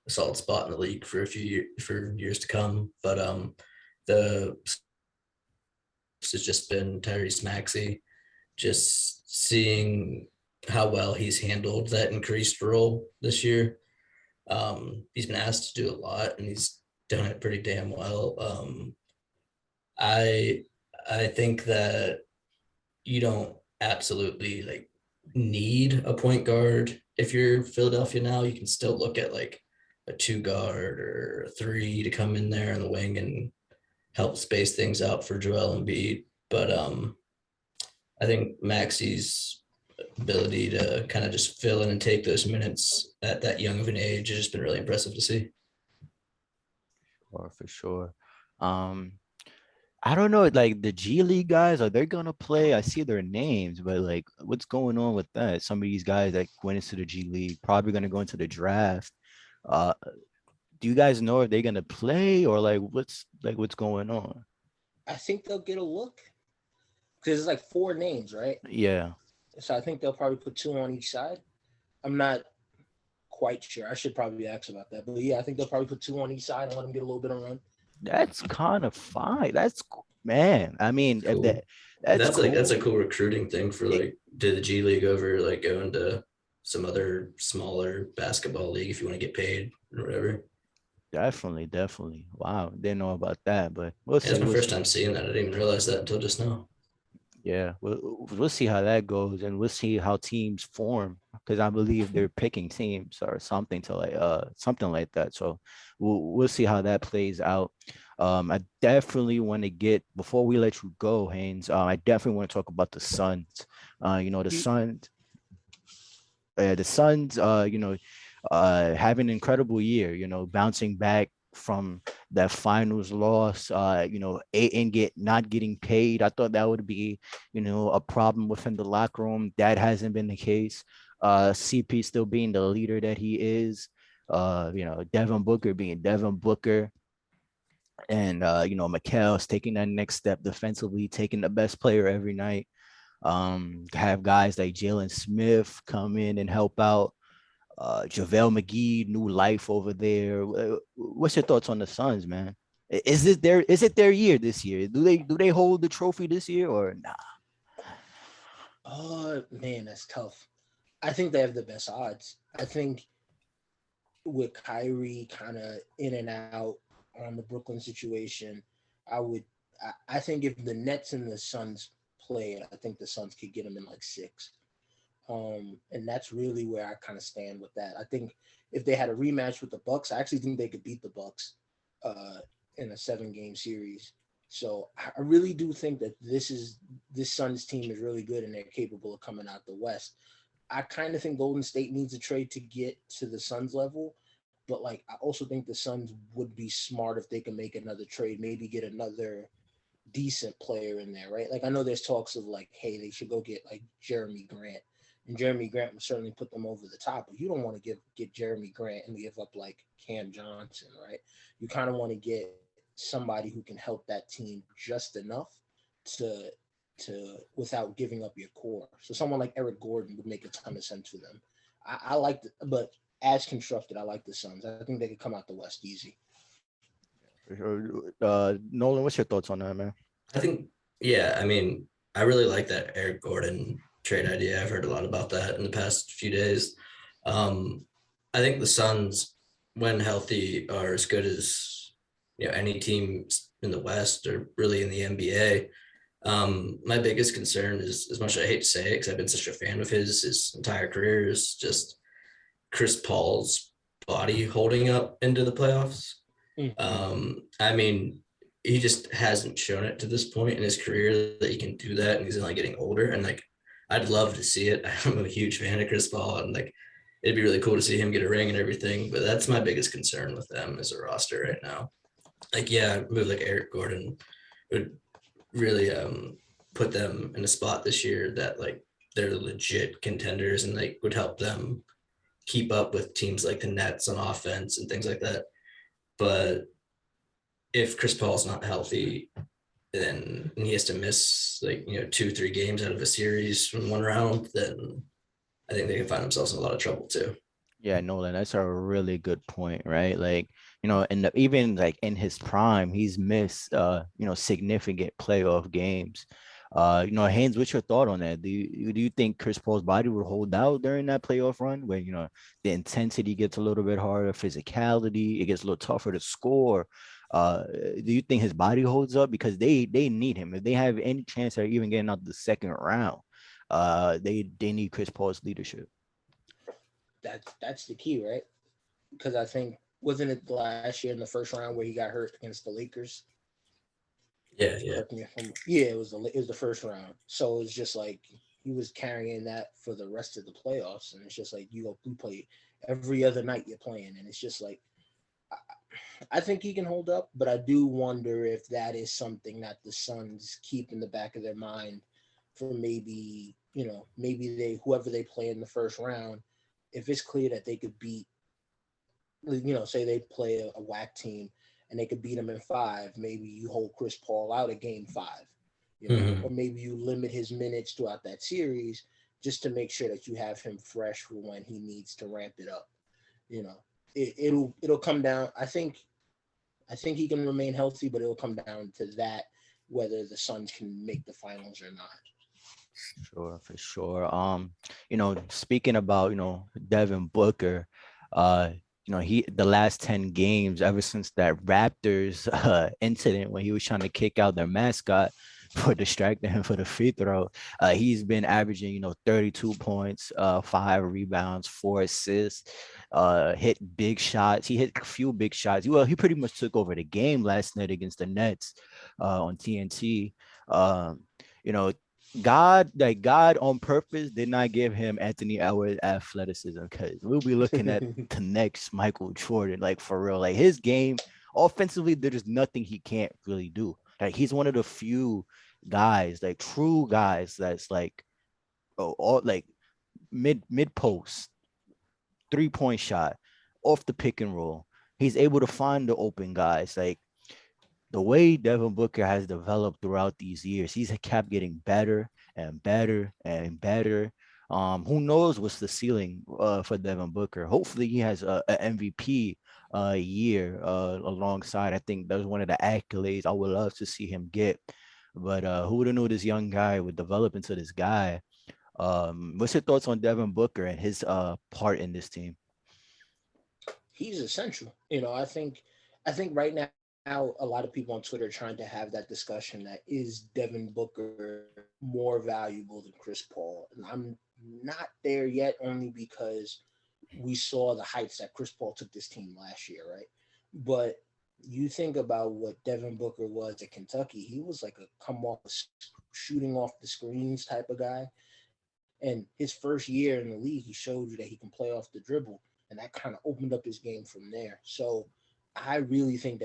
spot in the league for for years to come. But the has just been Tyrese Maxey, just seeing how well he's handled that increased role this year. He's been asked to do a lot, and he's done it pretty damn well. I I think that you don't absolutely like need a point guard if you're Philadelphia now. You can still look at like a two guard or a three to come in there in the wing and help space things out for Joel Embiid. But I think Maxi's ability to kind of just fill in and take those minutes at that young of an age has just been really impressive to see. Or for sure. Um, I don't know, like the G League guys, are they gonna play? I see their names, but like, what's going on with that? Some of these guys that went into the G League probably gonna go into the draft. Uh, do you guys know if they're gonna play or what's going on? I think they'll get a look because it's like four names, right? Yeah, So I think they'll probably put two on each side. I'm not quite sure. I should probably ask about that. But yeah, I think they'll probably put two on each side and let them get a little bit of run. that's kind of fine. Man. I mean, if Cool. that's That's a cool. cool recruiting thing for like did the G League over like go into some other smaller basketball league if you want to get paid or whatever. Definitely, definitely. Wow, didn't know about that, but we'll Yeah, it's see. my We'll first see. time seeing that. I didn't even realize that until just now. Yeah, we'll see how that goes, and we'll see how teams form because I believe they're picking teams or something to something like that. So we'll see how that plays out. I definitely want to get before we let you go, Haynes. I definitely want to talk about the Suns. The Suns. The Suns. Having an incredible year. Bouncing back from that finals loss, and not getting paid. I thought that would be, a problem within the locker room. That hasn't been the case. CP still being the leader that he is. Devin Booker being Devin Booker. And Mikel's taking that next step defensively, taking the best player every night. Have guys like Jalen Smith come in and help out. JaVale McGee, new life over there. What's your thoughts on the Suns, man? Is it their year this year? Do they hold the trophy this year or nah? Oh man, that's tough. I think they have the best odds. I think with Kyrie kind of in and out on the Brooklyn situation, I would. I think if the Nets and the Suns played, I think the Suns could get them in like six. And that's really where I kind of stand with that. I think if they had a rematch with the Bucks, I actually think they could beat the Bucks uh, in a 7 game series. So I really do think that this Suns team is really good and they're capable of coming out the West. I kind of think Golden State needs a trade to get to the Suns level, but like I also think the Suns would be smart if they can make another trade, maybe get another decent player in there, right? Like I know there's talks of like, hey, they should go get like Jeremy Grant, and Jeremy Grant would certainly put them over the top. But you don't want to get Jeremy Grant and give up like Cam Johnson, right? You kind of want to get somebody who can help that team just enough to without giving up your core. So someone like Eric Gordon would make a ton of sense for them. I like the, but as constructed, I like the Suns. I think they could come out the West easy. Nolan, what's your thoughts on that, man? I think, yeah, I mean, I really like that Eric Gordon trade idea. I've heard a lot about that in the past few days. Um, I think the Suns, when healthy, are as good as any team in the West or really in the NBA. My biggest concern is, as much as I hate to say it, because I've been such a fan of his entire career, is just Chris Paul's body holding up into the playoffs. Mm-hmm. I mean, he just hasn't shown it to this point in his career that he can do that, and he's only getting older. And like, I'd love to see it. I'm a huge fan of Chris Paul, and like, it'd be really cool to see him get a ring and everything. But that's my biggest concern with them as a roster right now. Like, yeah, a move like Eric Gordon would really put them in a spot this year that like they're legit contenders and like would help them keep up with teams like the Nets on offense and things like that. But if Chris Paul's not healthy, then he has to miss like 2-3 games out of a series from one round, then I think they can find themselves in a lot of trouble too. Yeah, Nolan, that's a really good point, right? Like, and even like in his prime, he's missed significant playoff games. Haynes, what's your thought on that? Do you think Chris Paul's body would hold out during that playoff run where the intensity gets a little bit harder, physicality, it gets a little tougher to score? Do you think his body holds up? Because they need him. If they have any chance of even getting out the second round, they need Chris Paul's leadership. That's the key, right? Because I think wasn't it last year in the first round where he got hurt against the Lakers? Yeah, yeah. Correct me if I'm. Yeah, it was the first round. So it's just like he was carrying that for the rest of the playoffs, and it's just like you play every other night you're playing, and it's just like I think he can hold up, but I do wonder if that is something that the Suns keep in the back of their mind for maybe they whoever they play in the first round, if it's clear that they could beat, say they play a whack team and they could beat them in five, maybe you hold Chris Paul out of game five, or Mm-hmm. maybe you limit his minutes throughout that series just to make sure that you have him fresh for when he needs to ramp it up. You know, it'll come down. I think he can remain healthy, but it'll come down to that whether the Suns can make the finals or not. Sure, for sure. Speaking about, Devin Booker, uh, he the last 10 games ever since that Raptors incident when he was trying to kick out their mascot for distracting him for the free throw, he's been averaging, 32 points, 5 rebounds, 4 assists, hit big shots. He hit a few big shots. Well, he pretty much took over the game last night against the Nets on TNT. Um, you know, God on purpose did not give him Anthony Edwards athleticism because we'll be looking at the next Michael Jordan, like for real. Like his game offensively, there's nothing he can't really do. Like he's one of the few guys, like true guys, that's like all like mid post, 3-point shot, off the pick and roll. He's able to find the open guys. Like the way Devin Booker has developed throughout these years, he's kept getting better and better and better. Who knows what's the ceiling for Devin Booker? Hopefully, he has a MVP year alongside. I think that's one of the accolades I would love to see him get. But who would have known this young guy would develop into this guy? What's your thoughts on Devin Booker and his part in this team? He's essential. I think right now a lot of people on Twitter are trying to have that discussion that is Devin Booker more valuable than Chris Paul, and I'm not there yet only because we saw the heights that Chris Paul took this team last year, right? But you think about what Devin Booker was at Kentucky, he was like a come off shooting off the screens type of guy. And his first year in the league, he showed you that he can play off the dribble, and that kind of opened up his game from there. So I really think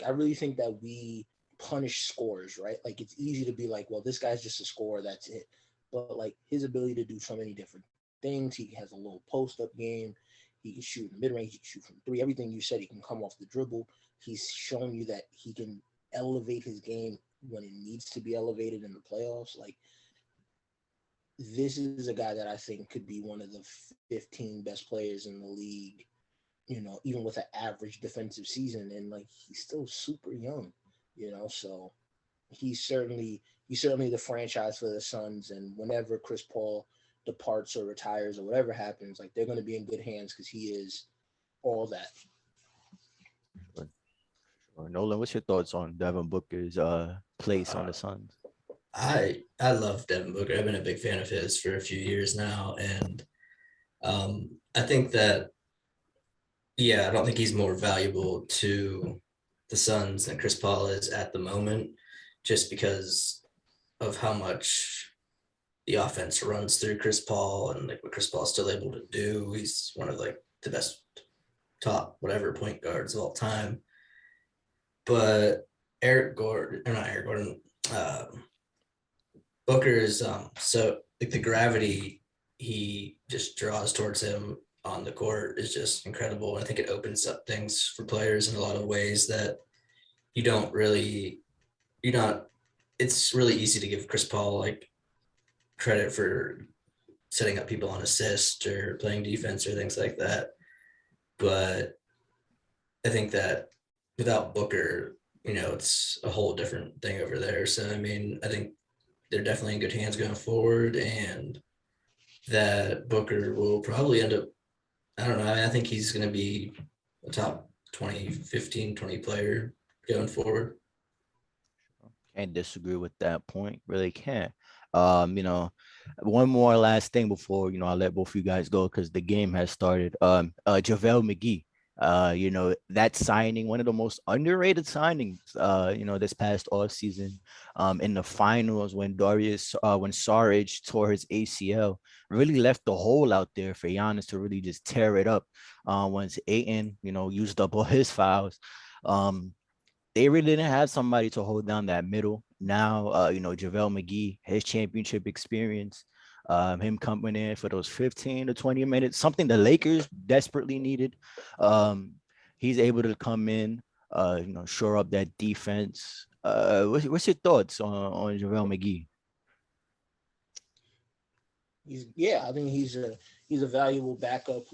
I really think that we punish scores, right? Like it's easy to be like, well, this guy's just a scorer, that's it. But like his ability to do so many different things, he has a little post up game. He can shoot in the mid range. He can shoot from three. Everything you said, he can come off the dribble. He's shown you that he can elevate his game when it needs to be elevated in the playoffs. Like this is a guy that I think could be one of the 15 best players in the league, even with an average defensive season. And like he's still super young, so he's certainly the franchise for the Suns. And whenever Chris Paul departs or retires or whatever happens, like they're going to be in good hands because he is all that. Sure, sure. Nolan, what's your thoughts on Devin Booker's place on Uh, the Suns? I love Devin Booker. I've been a big fan of his for a few years now, and I think that yeah, I don't think he's more valuable to the Suns than Chris Paul is at the moment, just because of how much the offense runs through Chris Paul and like what Chris Paul is still able to do. He's one of like the best top whatever point guards of all time. But Eric Gordon, or not Eric Gordon, Booker is so like the gravity he just draws towards him on the court is just incredible. I think it opens up things for players in a lot of ways that you don't really you not it's really easy to give Chris Paul like credit for setting up people on assists or playing defense or things like that. But I think that without Booker, it's a whole different thing over there. So I mean, I think they're definitely in good hands going forward, and that Booker will probably end up. I don't know. I think he's going to be a top 20, 15, 20 player going forward. Can't disagree with that point. Really can't. You know, one more last thing before I let both of you guys go because the game has started. JaVale McGee. That signing, one of the most underrated signings. This past off season, in the finals when Saric tore his ACL, really left the hole out there for Giannis to really just tear it up. Once Aiton, used up all his fouls. Um, they really didn't have somebody to hold down that middle. Now, JaVale McGee, his championship experience, him coming in for those 15 to 20 minutes, something the Lakers desperately needed. Um, he's able to come in, shore up that defense. What's your thoughts on JaVale McGee? I think he's a valuable backup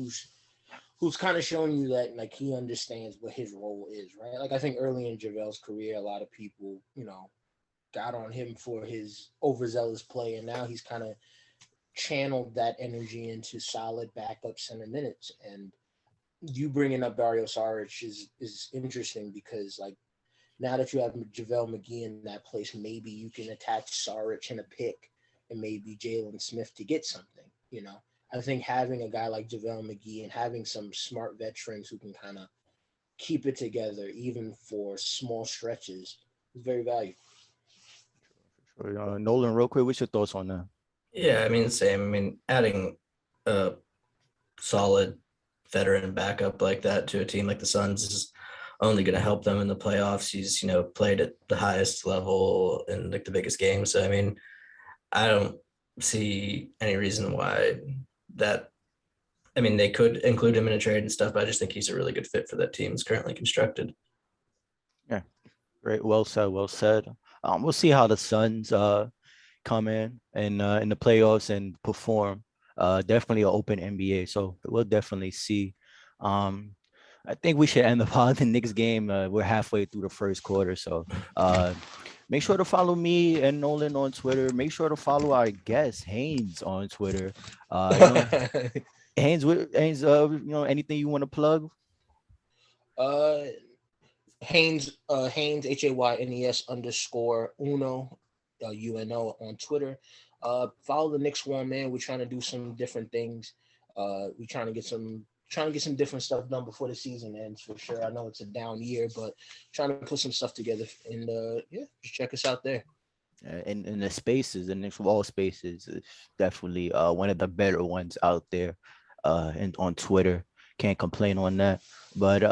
who's kind of showing you that like he understands what his role is, right? Like I think early in JaVale's career, a lot of people, got on him for his overzealous play, and now he's kind of channeled that energy into solid backup center minutes. And you bringing up Dario Saric is interesting because like now that you have JaVale McGee in that place, maybe you can attach Saric in a pick and maybe Jalen Smith to get something. I think having a guy like JaVale McGee and having some smart veterans who can kind of keep it together, even for small stretches, is very valuable. Nolan, real quick, what's your thoughts on that? Yeah, I mean, same. I mean, adding a solid veteran backup like that to a team like the Suns is only going to help them in the playoffs. He's, played at the highest level in like the biggest games. So, I mean, I don't see any reason why that. I mean, they could include him in a trade and stuff, but I just think he's a really good fit for that team that's currently constructed. Yeah, Great. Well said. Well said. We'll see how the Suns come in the playoffs and perform. Definitely an open NBA, so we'll definitely see. Um, I think we should end the pod the Knicks game. We're halfway through the first quarter, so uh, make sure to follow me and Nolan on Twitter. Make sure to follow our guest Haynes on Twitter. Haynes, Haynes, anything you want to plug? uh Haynes Haynes _ Uno UNO on Twitter. Follow the Knicks one, man. We're trying to do some different things. We're trying to get some different stuff done before the season ends for sure. I know it's a down year, but trying to put some stuff together. And yeah, just check us out there. In the spaces, the Knicks wall spaces is definitely one of the better ones out there. And on Twitter, can't complain on that. But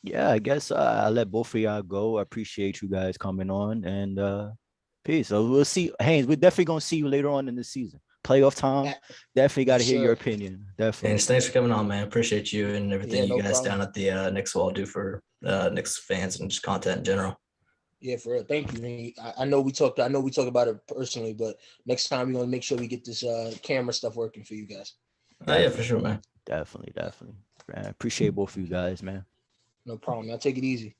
yeah, I guess I'll let both of y'all go. I appreciate you guys coming on, and peace. So we'll see, Haynes. We're definitely gonna see you later on in the season. Playoff time. Definitely got to Yes, hear your sir. opinion. And Definitely. thanks for coming on, man. Appreciate you and everything Yeah, you no guys down problem. at the Knicks Wall do for Knicks fans and just content in general. Yeah, for real. Thank you. I know we talked. I know we talked about it personally, but next time we're gonna make sure we get this camera stuff working for you guys. Oh yeah, for Definitely. sure, man. Definitely. Man, appreciate both of you guys, man. No problem. Now take it easy.